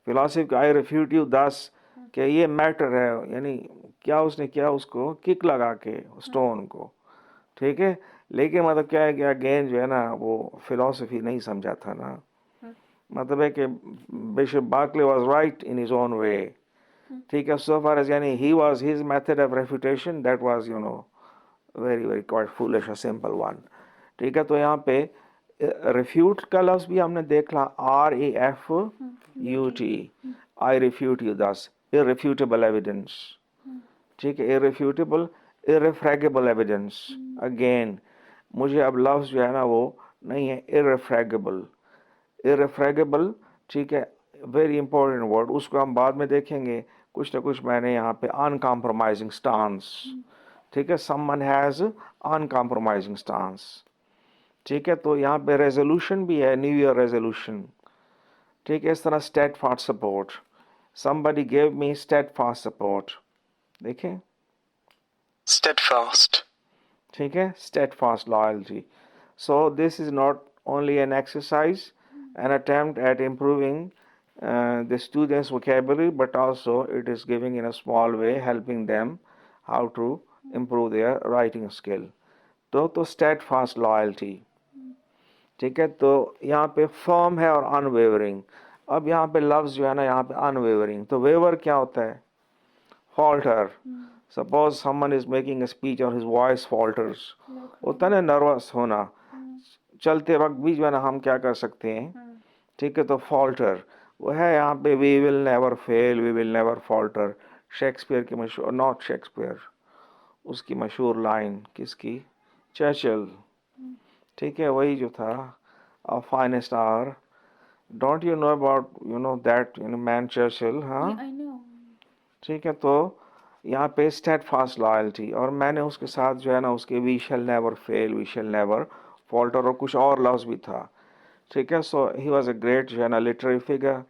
फिलॉसफी आई रिफ्यूट यू दस कि ये मैटर है, यानी क्या उसने किया, उसको किक लगा के स्टोन को, ठीक है। लेकिन मतलब क्या है कि अगेन जो है ना वो फिलॉसफी नहीं समझा था ना, मतलब है कि bishop Berkeley was right in his own way, ठीक है। सो फार एज यानी he was his method of refutation that was you know very very quite foolish, a simple one, ठीक है। तो यहाँ पे रिफ्यूट का लफ्ज भी हमने देखा, REFUT, आई रिफ्यूट यू दस, इररिफ्यूटेबल एविडेंस, ठीक है। इररिफ्यूटेबल, इररिफ्रैगेबल एविडेंस, अगेन मुझे अब लफ्ज जो है ना वो नहीं है, इररिफ्रैगेबल, इररिफ्रैगेबल, ठीक है, वेरी इंपॉर्टेंट वर्ड, उसको हम बाद में देखेंगे। कुछ ना कुछ मैंने यहाँ पे अनकॉम्प्रोमाइजिंग स्टांस, ठीक है, समवन हैज अनकॉम्प्रोमाइजिंग स्टांस, ठीक है। तो यहाँ पे रेजोल्यूशन भी है, न्यू ईयर रेजोल्यूशन, ठीक है। इस तरह steadfast support, somebody gave me steadfast support, देखें, Steadfast. ठीक है, steadfast loyalty. So this is not only an exercise, an attempt at improving the students' vocabulary, but also it is giving in a small way, helping them how to improve their writing skill. तो steadfast loyalty, ठीक है। तो यहाँ पे firm है और unwavering। अब यहाँ पे लफ्ज जो है ना यहाँ पे unwavering, तो waver क्या होता है, falter. Suppose someone is making a speech और his voice falters, होता है ना नर्वस होना, चलते वक्त भी जो है ना हम क्या कर सकते हैं, ठीक है। तो falter वो है यहाँ पे we will never fail, we will never falter, Shakespeare की मशहूर, नॉट शेक्सपियर, उसकी मशहूर लाइन किसकी, चर्चिल, ठीक है, वही जो था, a finest hour, don't you know about that man Churchill, हाँ, I know. ठीक है। तो यहाँ पे steadfast loyalty, और मैंने उसके साथ जो है ना उसके we shall never fail, we shall never falter और कुछ और लफ्ज भी था, ठीक है। सो ही वॉज अ ग्रेट जो है ना लिटरेरी फिगर,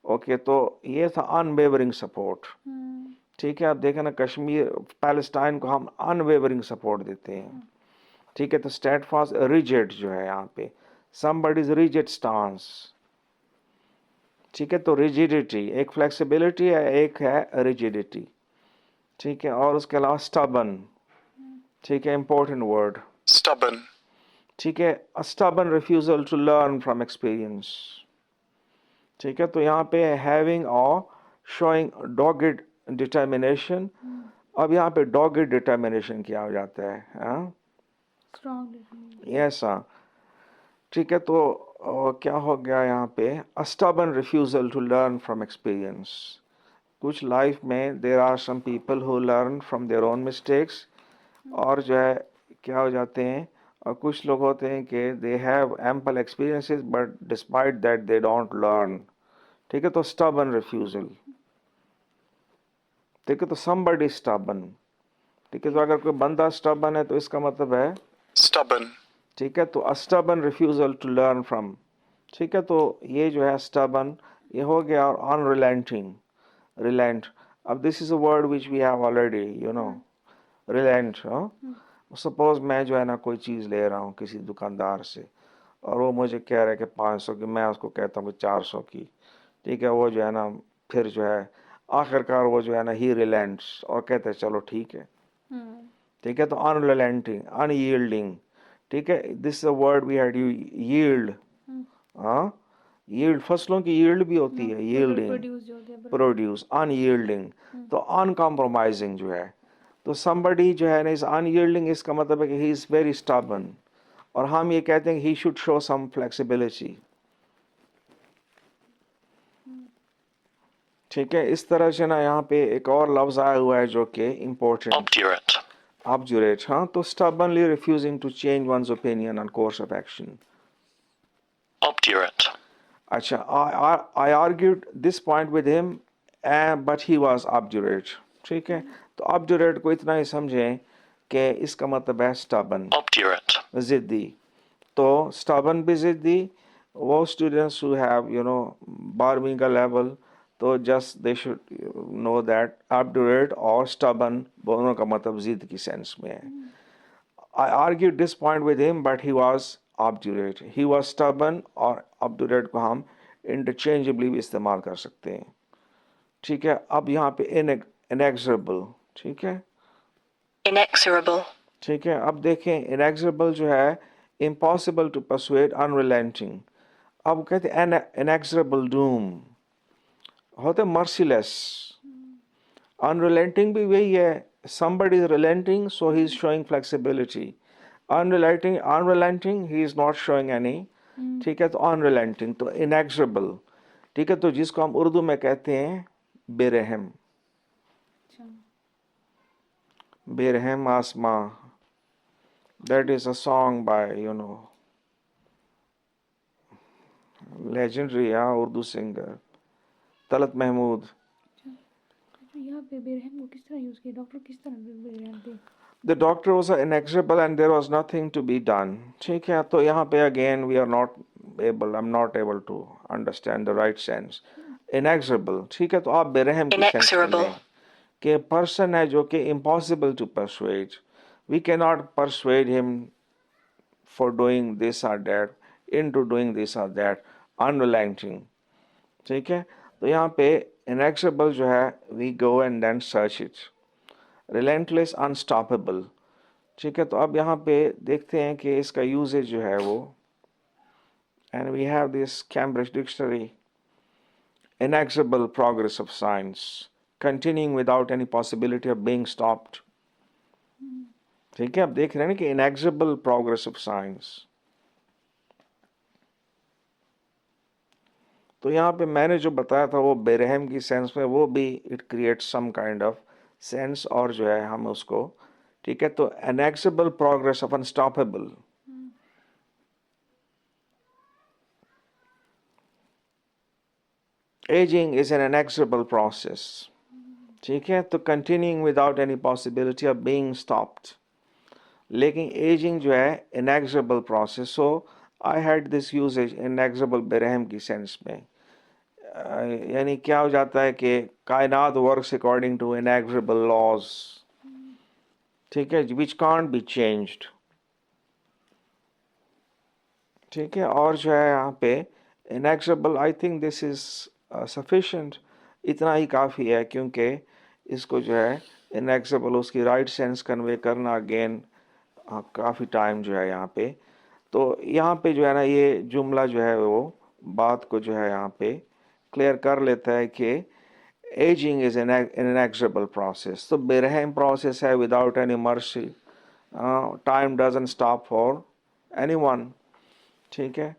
ओके। तो ये था अनवेवरिंग सपोर्ट, ठीक है। आप देखें ना कश्मीर पैलेस्टाइन को हम अनवेवरिंग सपोर्ट देते हैं, ठीक है। तो स्टेडफास्ट, रिजिड जो है यहाँ पे somebody's rigid stance, ठीक है। तो रिजिडिटी एक फ्लेक्सिबिलिटी है, एक है रिजिडिटी, ठीक है। और उसके अलावा स्टबन, ठीक है, इंपॉर्टेंट वर्ड Stubborn. ठीक है, a stubborn refusal to learn from experience, ठीक है। तो यहाँ पे having or showing dogged determination, अब यहाँ पे dogged determination क्या हो जाता है, हाँ, Strong determination. यस, हाँ, ठीक है। तो क्या हो गया यहाँ पे, a stubborn refusal to learn from experience, कुछ लाइफ में there are some people who learn from their own mistakes, और जो है क्या हो जाते हैं, और कुछ लोग होते हैं कि they have ample experiences but despite that they don't learn, ठीक है। तो स्टबर्न रिफ्यूजल, ठीक है। तो somebody stubborn, ठीक है। तो अगर कोई बंदा स्टबर्न है तो इसका मतलब है Stubborn. ठीक है। तो a stubborn refusal to learn from, ठीक है। तो ये जो है stubborn ये हो गया, और unrelenting, relent, अब this is a word which we have already relent, suppose मैं जो है ना कोई चीज़ ले रहा हूँ किसी दुकानदार से, और वो मुझे कह रहा है कि 500 की, मैं उसको कहता हूँ 400 की, ठीक है। वो जो है ना फिर जो है आखिरकार वो जो है ना ही रिलेंट्स और कहते हैं चलो ठीक है, ठीक है। तो अनरिलेंटिंग, अनयील्डिंग, ठीक है। This is a word we had, yield, हाँ, यील्ड, फसलों की यील्ड भी होती है, यील्डिंग, Produce जो होते हैं, प्रोड्यूस, अनयील्डिंग, तो अनकॉम्प्रोमाइजिंग जो है। तो somebody जो है ना इज अनयील्डिंग, इसका मतलब है कि ही इज वेरी स्टबर्न, और हम ये कहते हैं he should show some flexibility, ठीक है। इस तरह से ना यहाँ पे एक और लफ्ज आया हुआ है जो कि इम्पोर्टेंट, Obdurate. ऑब्जुरेट, हाँ। तो stubbornly refusing to change one's opinion on course of action, Obdurate. अच्छा, I argued this point with him, but he was obdurate, ठीक है। तो obdurate को इतना ही समझें कि इसका मतलब है stubborn, Obdurate. जिद्दी। तो stubborn भी जिद्दी, वो students who have 12वीं का level, तो just they should know that obdurate और stubborn दोनों का मतलब जिद की सेंस में है। I argued this point with him, but he was obdurate. He was stubborn, और obdurate को हम इंटरचेंजेबली भी इस्तेमाल कर सकते हैं। ठीक है, अब यहाँ पे इनएक्सरेबल, ठीक है, Inexorable. ठीक है। अब देखें इनएक्सरेबल जो है इम्पॉसिबल टू परसुएड, अनरिलेंटिंग। अब कहते हैं इनएक्सरेबल डूम होते मर्सीलेस। अनरिलेंटिंग भी वही है, somebody is relenting so he is showing flexibility, unrelenting he is not showing any, ठीक है। तो unrelenting तो inexorable, ठीक है। तो जिसको हम उर्दू में कहते हैं बेरहम, अच्छा बेरहम आसमां, that is a song by legendary Urdu singer Talat Mahmood. तो यहाँ पे बेरहम को किस तरह यूज किया, डॉक्टर किस तरह बेरहम थे? The doctor was inexorable and there was nothing to be done, ठीक है। तो यहाँ पे again we are not able, I'm not able to understand the right sense, inexorable, ठीक है। तो आप बेरहम की सेंस में Inexorable. लें कि पर्सन है जो कि impossible to persuade, we cannot persuade him for doing this or that, into doing this or that, unrelenting, ठीक है। तो यहाँ पे inexorable जो है we go and then search it, relentless, unstoppable, ठीक है। तो अब यहाँ पे देखते हैं कि इसका यूजेज जो है वो, and we have this Cambridge dictionary, inexorable progress of science, continuing without any possibility of being stopped, ठीक है। अब देख रहे हैं कि इनएक्सेबल प्रोग्रेस ऑफ साइंस। तो यहाँ पे मैंने जो बताया था वो बेरहम की सेंस में, वो भी it creates some kind of sense, और जो है हम उसको, ठीक है। तो inexorable progress of unstoppable, ageing is an inexorable process, ठीक है। तो continuing without any possibility of being stopped, लेकिन एजिंग जो है inexorable process. So I had this usages inexorable बेरहम की सेंस में, यानी क्या हो जाता है कि कायनात वर्क्स अकॉर्डिंग टू इनएक्सेबल लॉज, ठीक है, विच कांट बी चेंज्ड, ठीक है। और जो है यहाँ पे inexorable, I think this is sufficient, इतना ही काफ़ी है, क्योंकि इसको जो है इनएक्सेबल उसकी राइट सेंस कन्वे करना अगेन काफ़ी टाइम जो है यहाँ पे। तो यहाँ पे जो है ना ये जुमला जो है वो बात को जो है यहाँ पे क्लियर कर लेता है कि ageing is an inexorable process. तो बेरहम प्रोसेस है without any mercy, time doesn't stop for anyone, ठीक है।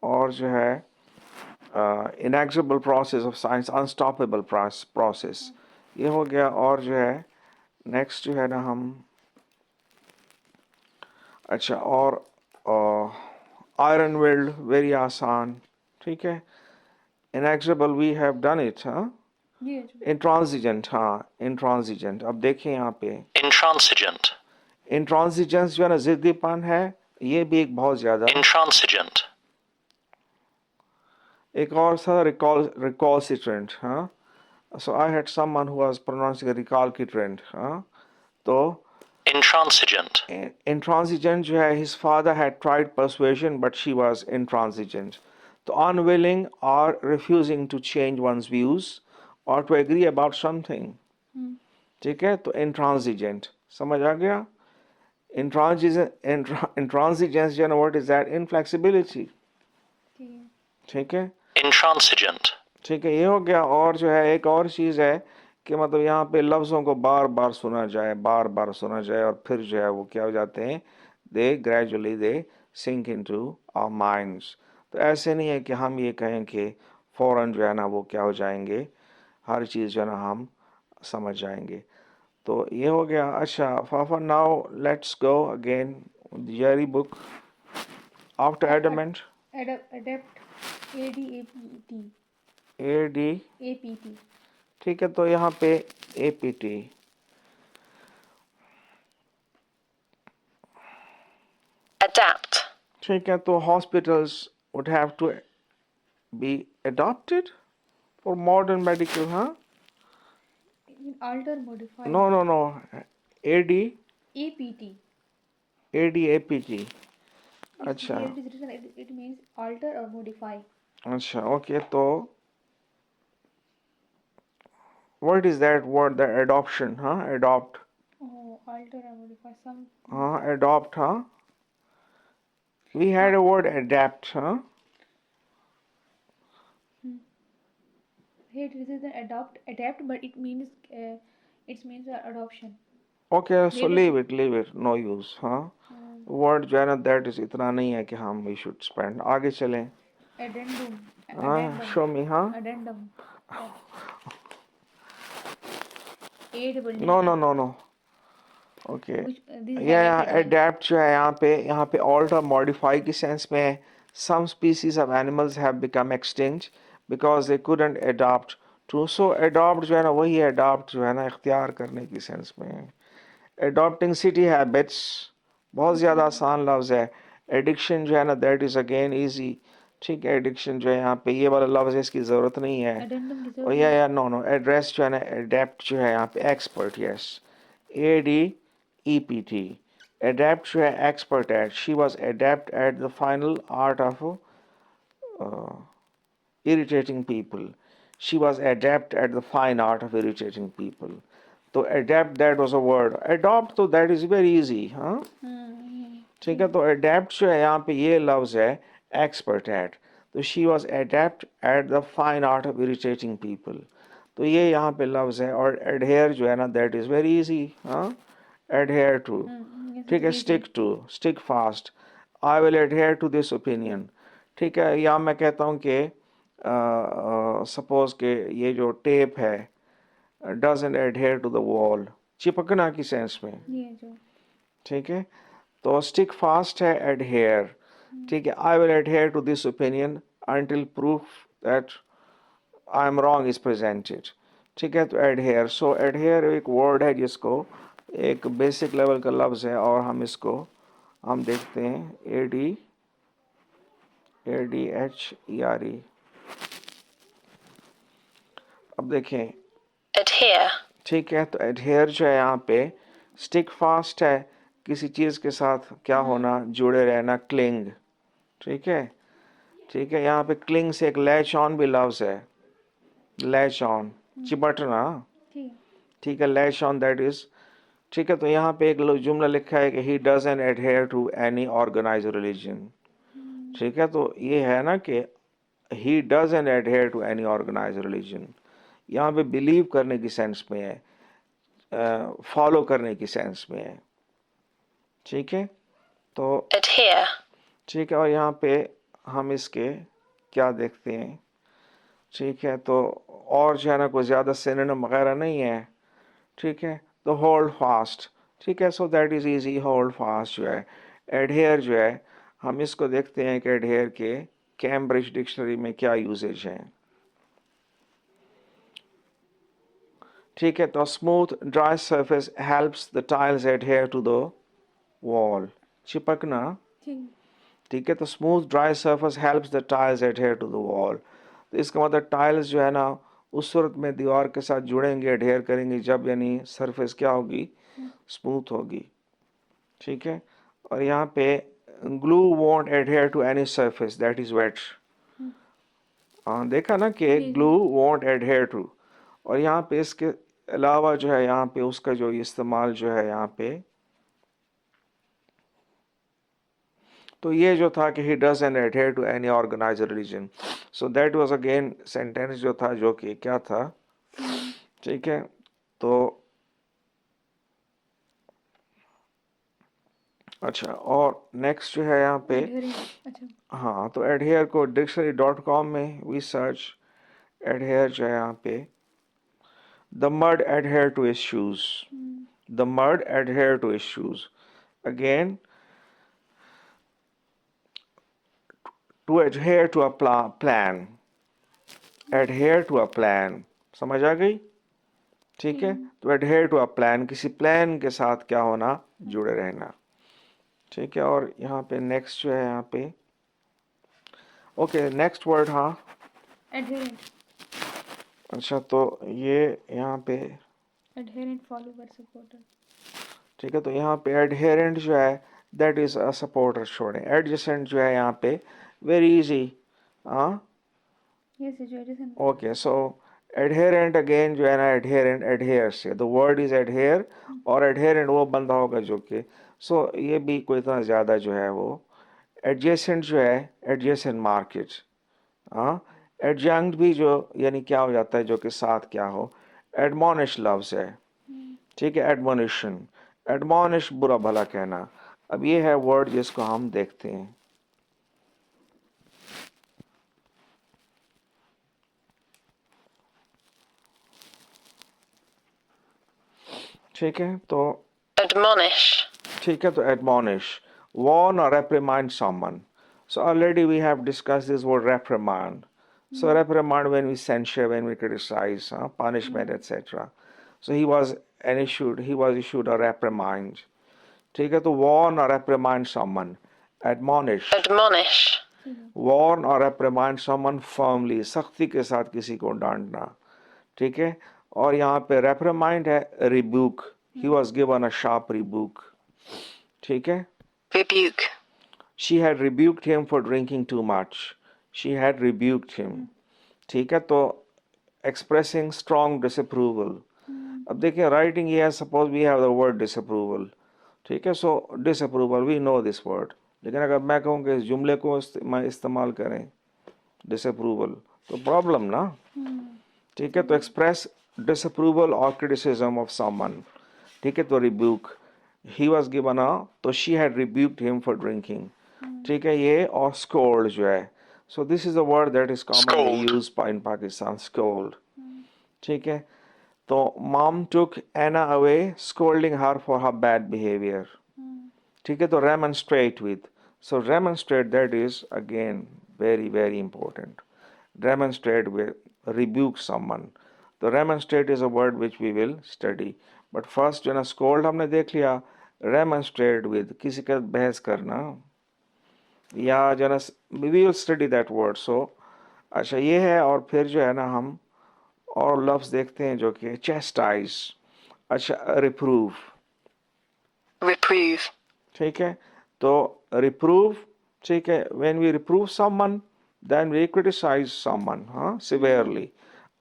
और जो है inexorable process of science, unstoppable process, ये हो गया। और जो है नेक्स्ट जो है ना हम, अच्छा, और आयरन वेल्ड वेरी आसान, ठीक है। इनएक्सेबल वी हैव डन इट, हाँ। ये इंट्रांसिजेंट, हाँ इंट्रांसिजेंट। अब देखिए यहाँ पे Intransigent. इंट्रांसिजेंस जो है ना जिद्दीपन है, ये भी एक बहुत ज्यादा। Intransigent. एक और था recalcitrant, हाँ। So I had someone who was pronouncing recalcitrant, हाँ। तो Intransigent. intransigent जो है, his father had tried persuasion but she was intransigent, तो unwilling or refusing to change one's views or to agree about something, ठीक है। तो intransigent समझ आ गया। intransigence जो है what is that, inflexibility, ठीक है। ठीक है, Intransigent. ठीक है, ये हो गया। और जो है एक और चीज़ है कि मतलब यहाँ पे लफ्ज़ों को बार बार सुना जाए, बार बार सुना जाए, और फिर जो है वो क्या हो जाते हैं, they gradually they sink into our minds. तो ऐसे नहीं है कि हम ये कहें कि फ़ौरन जो है ना वो क्या हो जाएंगे, हर चीज़ जो है ना हम समझ जाएंगे। तो ये हो गया। अच्छा फाफा, now let's go again Jerry book after adamant, adept, ADAPT, AD, ठीक है। तो यहाँ पे APT, Adapt. ठीक है। तो hospitals would have to be adopted for modern medical, हाँ। alter, modify, No, AD, APT. ADAPT, It's अच्छा, here it is written, it means alter or modify. अच्छा ओके, तो what is that word, the adoption, हाँ adopt, Oh, alter or modify some. हाँ adopt, हाँ we had a word adapt, हाँ Here this is the adapt, but it means adoption. okay, so Leave leave it, no use, हाँ वर्ड जो है ना दैट इज इतना नहीं है कि हम वी शुड स्पेंड, आगे चलें, Addendum. हाँ शो मी, हाँ Addendum. Aid will no no no no okay, Which this या highlighted है. अडेप्ट जो है यहाँ पे ऑल्टर मॉडिफाई की सेंस में है, some species of animals have become extinct because they couldn't adapt to, so adopt जो है ना वही adopt जो है ना इख्तियार करने की सेंस में है, adopting city habits बहुत ज़्यादा आसान लफ्ज़ है, एडिक्शन जो है ना दैट इज़ अगेन ईजी, ठीक है, एडिक्शन जो है यहाँ पे ये वाला लफ्ज़ है इसकी ज़रूरत नहीं है, Addendum की और जरूरत नहीं. या नो नो एड्रेस जो है ना एडेप्ट जो है यहाँ पे एक्सपर्ट, यस ADEPT, adept जो है expert at, she was adept at the final art of irritating people, she was adept at the fine art of irritating people, तो adapt that was a word, adopt तो that is very easy, हाँ ठीक है, तो adapt जो है यहाँ पे ये लफ्ज़ है expert at, तो she was adept at the fine art of irritating people, तो ये यहाँ पे लफ्ज़ है, और adhere जो है ना that is very easy, हाँ adhere to, ठीक है, stick fast, I will adhere to this opinion, ठीक है, या मैं कहता हूँ कि सपोज के ये जो टेप है doesn't adhere to the wall, चिपकना की सेंस में, ये जो ठीक है, तो stick fast है adhere, ठीक है, I will adhere to this opinion until proof that I am wrong is presented, ठीक है, तो adhere, so adhere एक वर्ड है जिसको एक बेसिक लेवल का लफ्ज़ है, और हम इसको हम देखते हैं ADHERE, अब देखें, Adhere. ठीक है, तो adhere जो है यहाँ पे stick fast है, किसी चीज़ के साथ क्या होना, जुड़े रहना, cling, ठीक है, यहाँ पे cling से एक latch on भी लफ्ज़ है, latch on चिपटना, ठीक है, latch on that is, ठीक है, तो यहाँ पे एक जुमला लिखा है कि he doesn't adhere to any organized religion, ठीक है, तो ये है ना कि he doesn't adhere to any organized religion, यहाँ पे बिलीव करने की सेंस में है, फॉलो करने की सेंस में है, ठीक है, तो Adhere. ठीक है, और यहाँ पे हम इसके क्या देखते हैं, ठीक है, तो और जो है ना कोई ज़्यादा सिनोनिम वगैरह नहीं है, ठीक है, तो होल्ड फास्ट, ठीक है, so that is easy, hold fast जो है, एडहेयर जो है हम इसको देखते हैं कि एडहेयर के कैम्ब्रिज डिक्शनरी में क्या यूजेज हैं, ठीक है, तो smooth dry surface helps the tiles adhere to the wall, चिपकना, ठीक है, तो smooth dry surface helps the tiles adhere to the wall, तो इसका मतलब टाइल्स जो है ना उस सूरत में दीवार के साथ जुड़ेंगे, एडहेयर करेंगे जब यानी सरफेस क्या होगी, स्मूथ होगी, ठीक है, और यहाँ पे glue won't adhere to any surface that is wet, देखा ना कि ग्लू वोंट एडहेयर टू, और यहाँ पे इसके अलावा जो है यहाँ पे उसका जो इस्तेमाल जो है यहाँ पे, तो ये जो था कि he doesn't adhere to any organized religion, so that was again sentence जो था जो कि क्या था, ठीक है, तो अच्छा, और नेक्स्ट जो है यहाँ पे, हाँ, तो adhere को dictionary.com में we search adhere जो है यहाँ पे, the mud adhere to his shoes, the mud adhere to his shoes, again to adhere to a plan, adhere to a plan, समझ आ गई, ठीक है, तो adhere to a plan, किसी प्लान के साथ क्या होना, जुड़े रहना, ठीक है, और यहाँ पे नेक्स्ट जो है यहाँ पे, ओके नेक्स्ट वर्ड, हाँ adherent, अच्छा, तो ये यहाँ पे adherent follower supporter, ठीक है, तो यहाँ पे adherent जो है दैट इज अ सपोर्टर, छोड़ें, adjacent जो है यहाँ पे वेरी इजी, हाँ Yes, yes, adjacent. Okay so adherent again जो है ना एडहेरेंट एडहेयर से द वर्ड इज एडहेयर और एडहेरेंट वो बंदा होगा जो कि सो ये भी कोई इतना ज़्यादा जो है वो एडजेसेंट जो है एडजेसेंट मार्केट हाँ एडजंक्ट भी जो यानी क्या हो जाता है जो कि साथ क्या हो एडमोनिश लफ्ज़ है ठीक है एडमोनिशन एडमोनिश बुरा भला कहना अब ये है वर्ड जिसको हम देखते हैं ठीक है तो Admonish. ठीक है तो admonish warn or reprimand someone so already we have discussed this word reprimand so reprimand when we censure when we criticize punishment etc so he was issued a reprimand ठीक है तो warn or reprimand someone admonish Admonish. warn or reprimand someone firmly सख्ती के साथ किसी को डांटना ठीक है और यहाँ पे reprimand है rebuke he was given a sharp rebuke ठीक है Rebuke. she had rebuked him for drinking too much she had rebuked him ठीक है तो expressing strong disapproval अब देखिए राइटिंग ये है suppose we have the word disapproval ठीक है so disapproval we know this word लेकिन अगर मैं कहूँ कि इस जुमले को इस्तेमाल करें डिसअप्रूवल तो प्रॉब्लम ना ठीक है तो एक्सप्रेस डिसअप्रूवल और क्रिटिसिज्म ऑफ समवन ठीक है तो rebuke he was given a तो she had rebuked him for drinking ठीक है ये और स्कोल्ड जो है so this is a word that is commonly used in Pakistan scold ठीक है तो mom took Anna away scolding her for her bad behaviour ठीक है तो remonstrate with so remonstrate that is again very very important remonstrate with rebuke someone तो remonstrate is a word which we will study but first जो ना scold हमने देख लिया remonstrate with किसी का बहस करना या जो ना we will study that word so अच्छा ये है और फिर जो है ना हम और लफ्ज़ देखते हैं जो कि chastise अच्छा reprove Reprove. ठीक है तो reprove ठीक है when we reprove someone then we criticize someone severely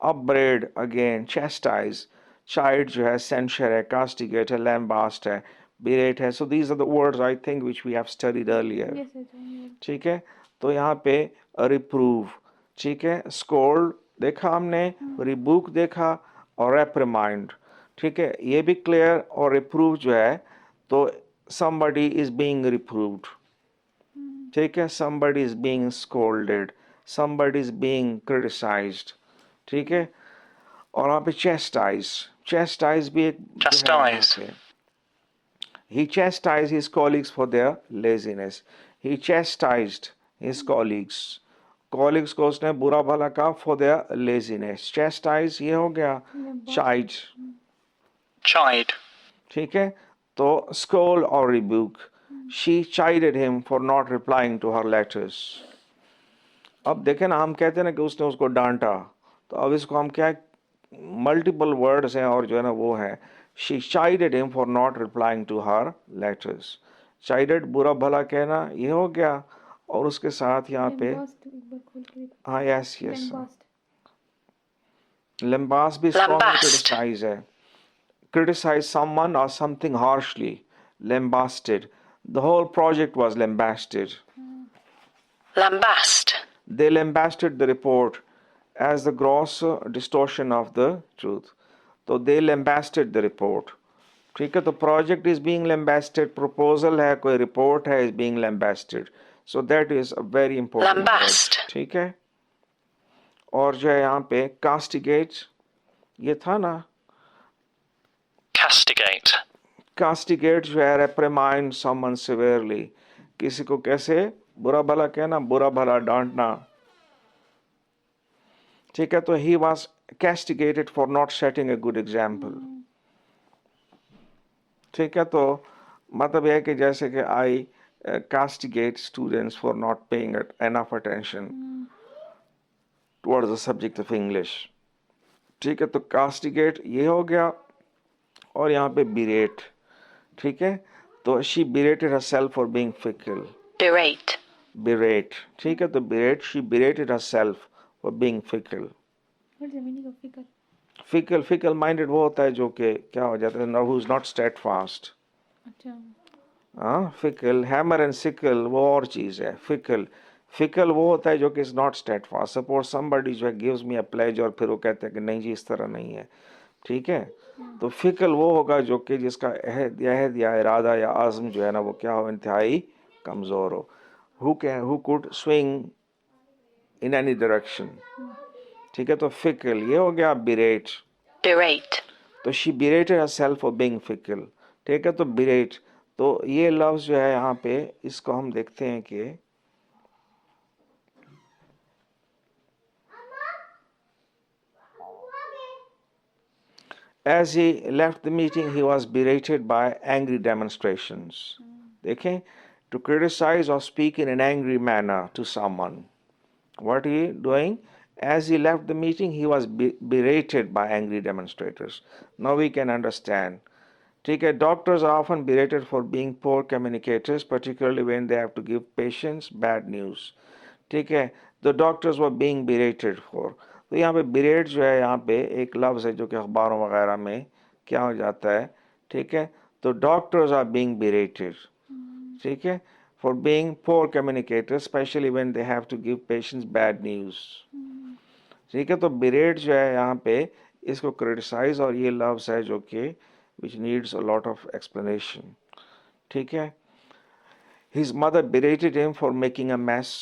upbraid again chastise chide जो है censure है castigate है lambast है berate है so these are the words I think which we have studied earlier Yes, yes, I know. ठीक है तो यहाँ पे reprove ठीक है scold देखा हमने rebuke देखा और reprimand ठीक है ये भी clear और reprove जो है तो somebody is being reproved ठीक है somebody is being scolded somebody is being criticized ठीक है और वहाँ पे chastise भी एक Chastise. he chastised his colleagues for their laziness he chastised his colleagues को उसने बुरा भला कहा for their laziness chastise ये हो गया chide Chide. ठीक है तो scold और rebuke she chided him for not replying to her letters अब देखें ना हम कहते हैं ना कि उसने उसको डांटा तो अब इसको हम क्या मल्टीपल वर्ड्स हैं और जो है ना वो है she chided him for not replying to her letters chided बुरा भला कहना ये हो गया और उसके साथ यहाँ पे Lambast, एक बार खोल के देखो. हाँ यस यस Lambast. lambast भी strongly Lambast. criticize है criticize someone or something harshly lambasted the whole project was lambasted Lambast. they lambasted the report as the gross distortion of the truth so they lambasted the report ठीक है तो project is being lambasted proposal है कोई report है is being lambasted so that is a very important Lambast. word ठीक है और जो है यहाँ पे castigate ये था ना Castigate. castigate जो है reprimand someone severely किसी को कैसे बुरा भला कहना बुरा भला डांटना ठीक है तो he was castigated for not setting a good example ठीक है तो मतलब यह है कि जैसे कि I castigate students for not paying enough attention towards the subject of English ठीक है तो castigate ये हो गया और यहाँ पे berate ठीक है तो she berated herself for being fickle Berate. berate ठीक है तो berate she berated herself for being fickle. What's the meaning of fickle? Fickle minded वो होता है जो कि क्या हो जाता है, who is not steadfast. अच्छा Fickle, hammer and sickle वो और चीज़ है. Fickle वो होता है जो कि is not steadfast. Suppose somebody जो है gives me a pledge और फिर वो कहते हैं कि नहीं जी इस तरह नहीं है, ठीक है. तो फिकल वो होगा जो कि जिसका अहद या इरादा या आज़म जो है ना वो क्या हो, इंतहाई कमज़ोर हो. who could swing in any direction. ठीक है. तो फिकल ये हो गया. berate. तो she berated herself for being fickle. ठीक है. तो berate, तो ये लफ्ज़ जो है यहाँ पे इसको हम देखते हैं कि as he left the meeting he was berated by angry demonstrations. देखें, to criticize or speak in an angry manner to someone. What he doing? As he left the meeting, he was berated by angry demonstrators. Now we can understand. ठीक है. Doctors are often berated for being poor communicators, particularly when they have to give patients bad news. ठीक है. The doctors were being berated for. तो यहाँ पे berate जो है यहाँ पे एक लफ्ज़ है जो कि अखबारों वगैरह में क्या हो जाता है. ठीक है. तो doctors are being berated. ठीक है. For being poor communicators, especially when they have to give patients bad news. ठीक है. तो berate जो है यहाँ पे इसको criticize और ये लफ्ज़ है जो कि which needs a lot of explanation. ठीक है. His mother berated him for making a mess.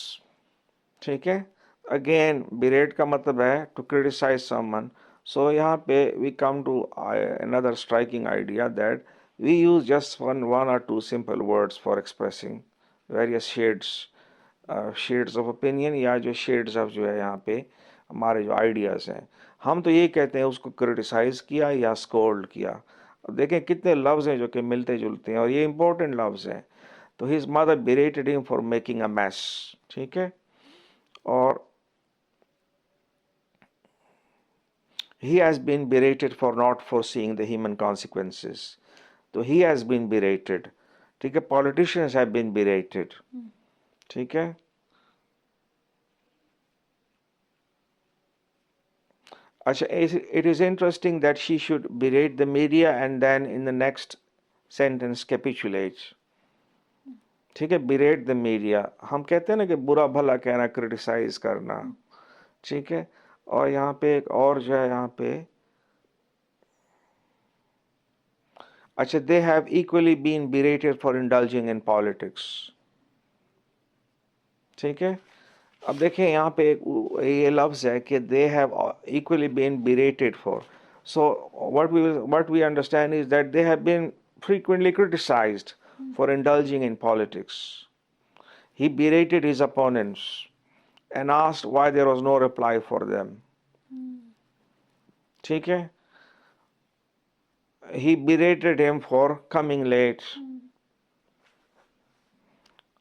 ठीक है. Again, berate का मतलब है to criticize someone. So यहाँ पे we come to another striking idea that we use just one or two simple words for expressing various shades of opinion या जो shades of जो है यहाँ पे हमारे जो ideas हैं. हम तो ये कहते हैं उसको criticize किया या scold किया. अब देखें कितने लफ्ज़ हैं जो कि मिलते जुलते हैं और ये important लफ्ज़ हैं. तो his mother berated him for making a mess. ठीक है. और he has been berated for not foreseeing the human consequences. तो he has been berated. ठीक है. Politicians have been berated. ठीक है. अच्छा, it is interesting that she should berate the media and then in the next sentence capitulate. ठीक है. berate the media, हम कहते हैं ना कि बुरा भला कहना, criticize करना. ठीक है. और यहाँ पे एक और जो है यहाँ पे अच्छा, they have equally been berated for indulging in politics. ठीक है. अब देखें यहाँ पे ये लफ्ज़ है कि they have equally been berated for. So what we understand is that they have been frequently criticized for indulging in politics. He berated his opponents and asked why there was no reply for them. ठीक है. He berated him for coming late.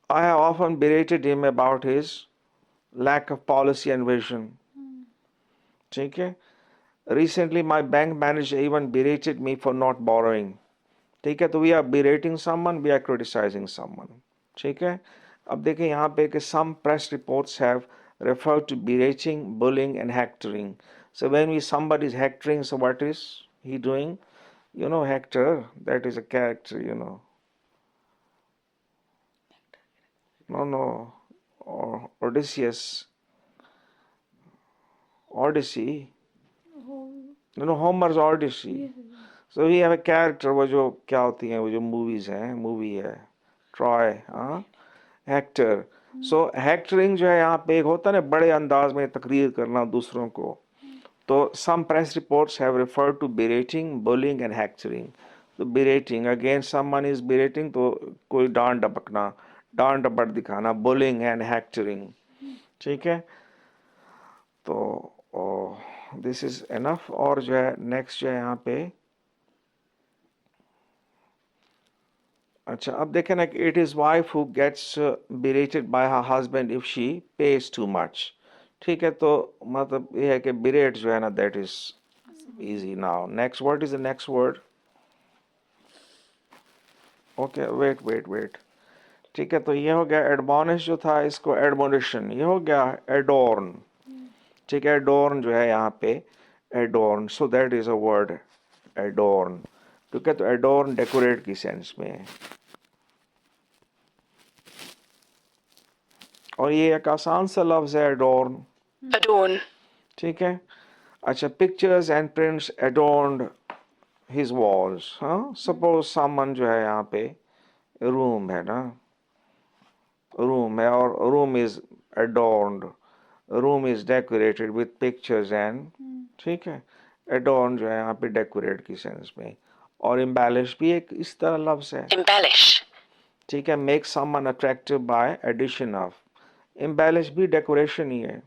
I have often berated him about his lack of policy and vision. ठीक है. Recently my bank manager even berated me for not borrowing. ठीक है. तो we are berating someone, we are criticizing someone. ठीक है. अब देखें यहाँ पे कि some press reports have referred to berating, bullying and hectoring. So when somebody is hectoring, so what is he doing? You know Hector, that is a character, you know. No. Or Odysseus. Odyssey. No, Homer's Odyssey. So we have a character वो जो क्या होती हैं वो जो movies हैं, movie है, Troy, Hector. So hectoring जो है यहाँ पे एक होता है ना बड़े अंदाज में तकरीर करना दूसरों को. तो some press reports have referred to berating, bullying and hectoring. तो berating, again someone is berating तो कोई डांट डपकना, डांट डपट दिखाना, bullying and hectoring. ठीक है. तो this is enough. और जो है next जो है यहाँ पे अच्छा, अब देखें ना कि it is wife who gets berated by her husband if she pays too much. ठीक है. तो मतलब ये है कि berate जो है ना that is easy now. Next, what is the next word? Okay, wait. ठीक है. तो ये हो गया admonish जो था इसको admonition. ये हो गया adorn. ठीक है, adorn जो है यहाँ पे adorn, so that is a word adorn, ठीक है। तो adorn डेकोरेट की सेंस में है, और ये एक आसान सा लफ्ज है adorn, Adorn. ठीक है। अच्छा, pictures and prints adorned his walls, हाँ। suppose someone जो है यहाँ पे रूम है ना, रूम है और room is adorned, room is decorated with pictures and, ठीक है। adorn जो है यहाँ पे डेकोरेट की सेंस में, और embellish भी एक इस तरह लफ्ज है, Embellish. ठीक है। make someone attractive by addition of, embellish भी डेकोरेशन ही है,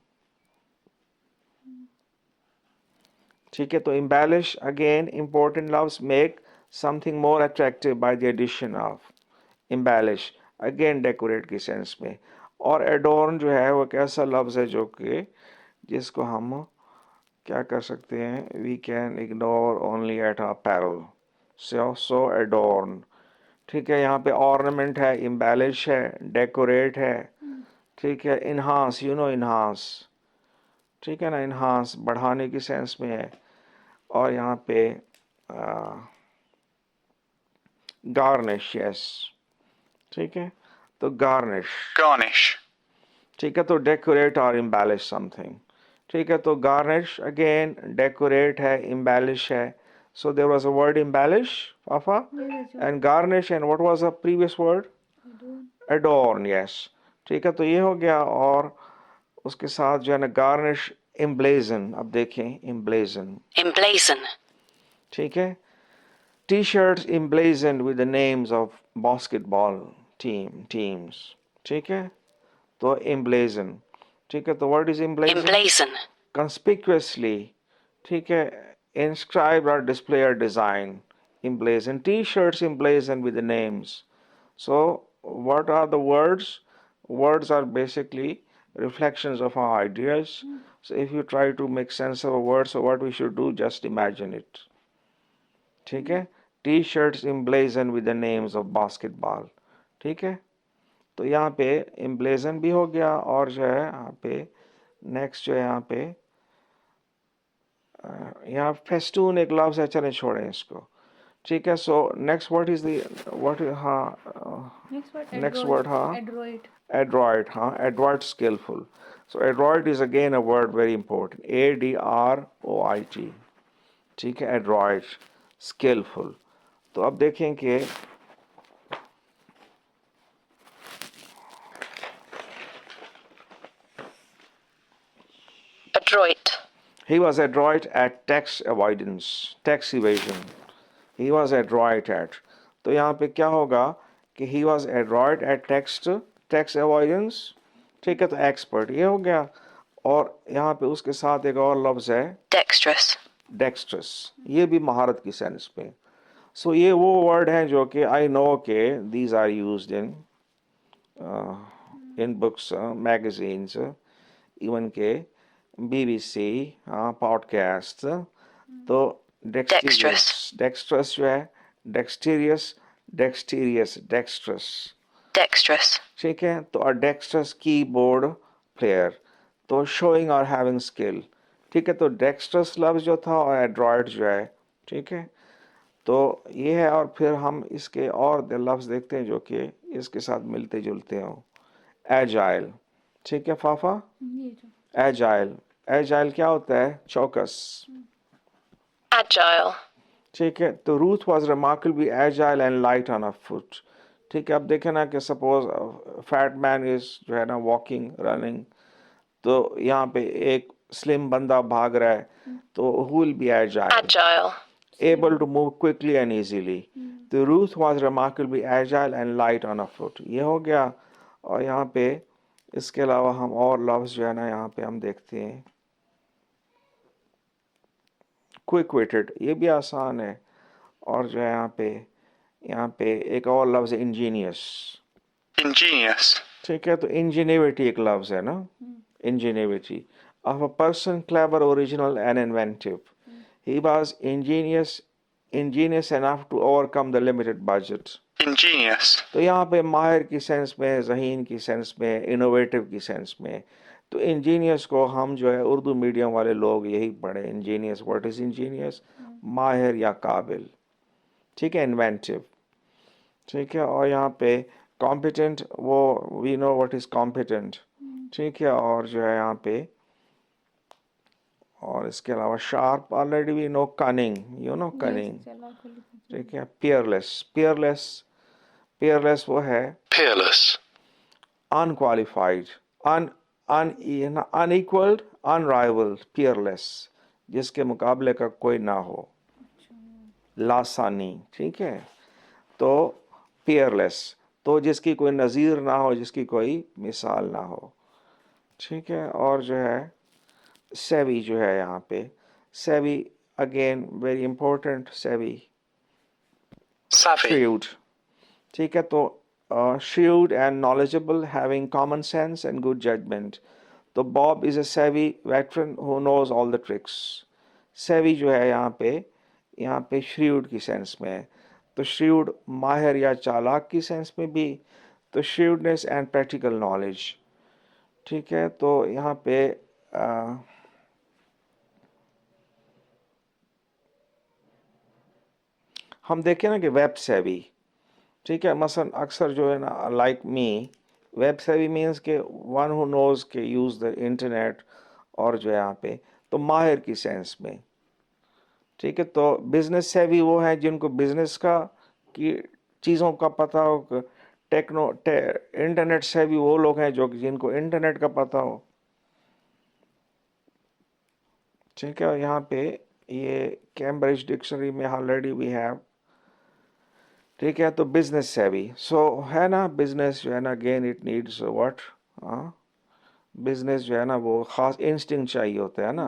ठीक है। तो embellish अगेन important लफ्ज, make something more attractive by the addition of, embellish again decorate की सेंस में। और adorn जो है वो कैसा लफ्ज है जो कि जिसको हम क्या कर सकते हैं, we can ignore only at apparel, so adorn, ठीक है। यहाँ पे ornament है, embellish है, decorate है, ठीक है। enhance, you know enhance, ठीक है ना, enhance बढ़ाने की सेंस में है। और यहाँ पे garnish, yes, ठीक है। तो garnish, Garnish. ठीक है। तो डेकोरेट और embellish समथिंग, ठीक है। तो गार्निश अगेन डेकोरेट है, embellish है, so there was a word embellish, Fafa, and garnish, and what was the previous word? adorn, yes, ठीक है। तो ये हो गया, और उसके साथ जो है ना garnish, emblazon, अब देखें emblazon, Emblazon. ठीक है। T-shirts emblazoned with the names of basketball teams, ठीक है। तो emblazon, ठीक है। तो what is emblazon? Emblazon. Conspicuously, ठीक है, inscribe or display or design, emblazon, t-shirts emblazoned with the names. So what are the words? Words are basically reflections of our ideas. So if you try to make sense of a word, so what we should do, just imagine it, ठीक है। t-shirts emblazoned with the names of basketball, ठीक है। तो यहाँ पे emblazon भी हो गया, और जो है यहाँ पे नेक्स्ट जो है यहाँ फेस्टून एक लफ्ज है, चलें छोड़ें इसको, ठीक है। So next what is the what, हाँ नेक्स्ट वर्ड, हाँ एड्रॉइट, हाँ adroit skilful. So adroit is again a word very important, ADROIT, ठीक है। Adroit skilful. तो अब देखें कि Adroit. he was adroit at tax avoidance, tax evasion, he was adroit at, तो यहाँ पे क्या होगा कि he was adroit at tax avoidance, ठीक है। तो एक्सपर्ट ये हो गया, और यहाँ पे उसके साथ एक और लफ्ज है Dexterous. डेक्स्ट्रस, ये भी महारत की सेंस में। सो ये वो वर्ड हैं जो कि आई नो के these are used in books, magazines, even के BBC, पॉडकास्ट। तो डेक्स्ट्रियस, डेक्स्ट्रस जो है डेक्सटीरियस, डेक्स्ट्रस, Dexterous. ठीक है। तो अ डेक्स्ट्रस कीबोर्ड प्लेयर, तो शोइंग और हैविंग स्किल, ठीक है। तो डेक्स्ट्रस लफ्ज जो था और एड्रॉइड जो है, ठीक है। तो ये है, और फिर हम इसके और लफ्ज देखते हैं जो कि इसके साथ मिलते जुलते हों। एजाइल, ठीक है फाफा, एजाइल, एजाइल क्या होता है, चौकस, Agile. ठीक है। तो Ruth was remarkably agile and light on a foot, ठीक है। अब देखें ना कि सपोज फैट मैन इज जो है ना वॉकिंग रनिंग, तो यहाँ पे एक स्लिम बंदा भाग रहा है, तो who will be agile, Agile. able to move quickly and easily. The Ruth was remarkably agile and light on her foot. ये हो गया, और यहाँ पे इसके अलावा हम और लफ्ज जो है ना यहाँ पे हम देखते हैं, क्विक विटेड, ये भी आसान है। और जो है यहाँ पे एक और लफ्ज है इंजीनियस, Ingenious. ठीक है। तो इंजीनिविटी एक लफ्ज है ना, इंजीनिविटी of a person clever, original and inventive. He was ingenious enough to overcome the limited budget. Ingenious. तो यहाँ पे माहिर की सेंस में, ज़हीन की सेंस में, इनोवेटिव की सेंस में। तो इंजीनियस को हम जो है उर्दू मीडियम वाले लोग यही पढ़े, इंजीनियस, व्हाट इज इंजीनियस, माहिर या काबिल, ठीक है, इन्वेंटिव, ठीक है। और यहाँ पे कॉम्पिटेंट, वो we know what is competent, ठीक है। और जो है यहाँ पे, और इसके अलावा sharp, already we know, cunning, you know cunning, ठीक है। पियरलेस, पियरलेस, पियरलेस वो है Peerless. Unqualified, un unequalled, unrivalled, peerless, जिसके मुकाबले का कोई ना हो, लासानी, ठीक है। तो पियरलेस, तो जिसकी कोई नज़ीर ना हो, जिसकी कोई मिसाल ना हो, ठीक है। और जो है सेवी जो है यहाँ पे, सेवी अगेन वेरी इंपॉर्टेंट, सेवी, Savvy. shrewd, ठीक है। तो shrewd and knowledgeable, having common sense and good judgment. तो Bob is a savvy veteran who knows all the tricks. savvy जो है यहाँ पे shrewd की सेंस में है। तो shrewd माहिर या चालाक की सेंस में भी, तो shrewdness and practical knowledge, ठीक है। तो यहाँ पे हम देखें ना कि वेब सेवी, ठीक है, मसलन अक्सर जो है ना, लाइक मी, वेब सेवी मीन्स के वन हु नोज के यूज़ द इंटरनेट, और जो है यहाँ पे तो माहिर की सेंस में, ठीक है। तो बिजनेस सेवी वो है जिनको बिजनेस का की चीज़ों का पता हो, इंटरनेट सेवी वो लोग हैं जो जिनको इंटरनेट का पता हो, ठीक है। यहाँ पे ये कैम्ब्रिज डिक्शनरी में ऑलरेडी वी हैव, ठीक है। तो बिजनेस सेवी, सो है ना, बिजनेस जो है ना, again it needs what, business जो है ना वो खास इंस्टिंक्ट चाहिए होता है ना।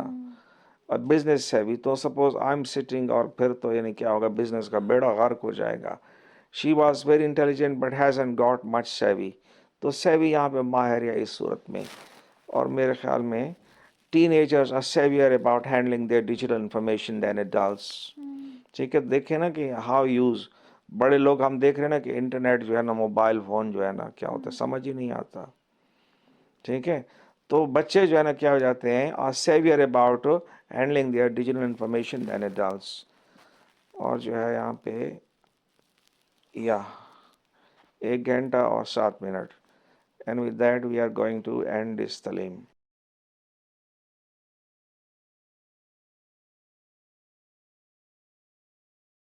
और बिजनेस सेवी, तो सपोज आई एम सिटिंग, और फिर तो यानी क्या होगा, बिजनेस का बेड़ा गर्क हो जाएगा। She was very intelligent but hasn't got much सेवी, तो सेवी यहाँ पे माहिर या इस सूरत में। और मेरे ख्याल में teenagers are savvier about handling their digital information than adults, ठीक है। देखें ना कि हाउ यूज़, बड़े लोग हम देख रहे हैं ना कि इंटरनेट जो है ना, मोबाइल फ़ोन जो है ना, क्या होता है समझ ही नहीं आता, ठीक है। तो बच्चे जो है ना क्या हो जाते हैं, are savvier about handling their digital information than adults. और जो है यहाँ पे या 1 घंटा और 7 minute, and with that we are going to end this तालीम।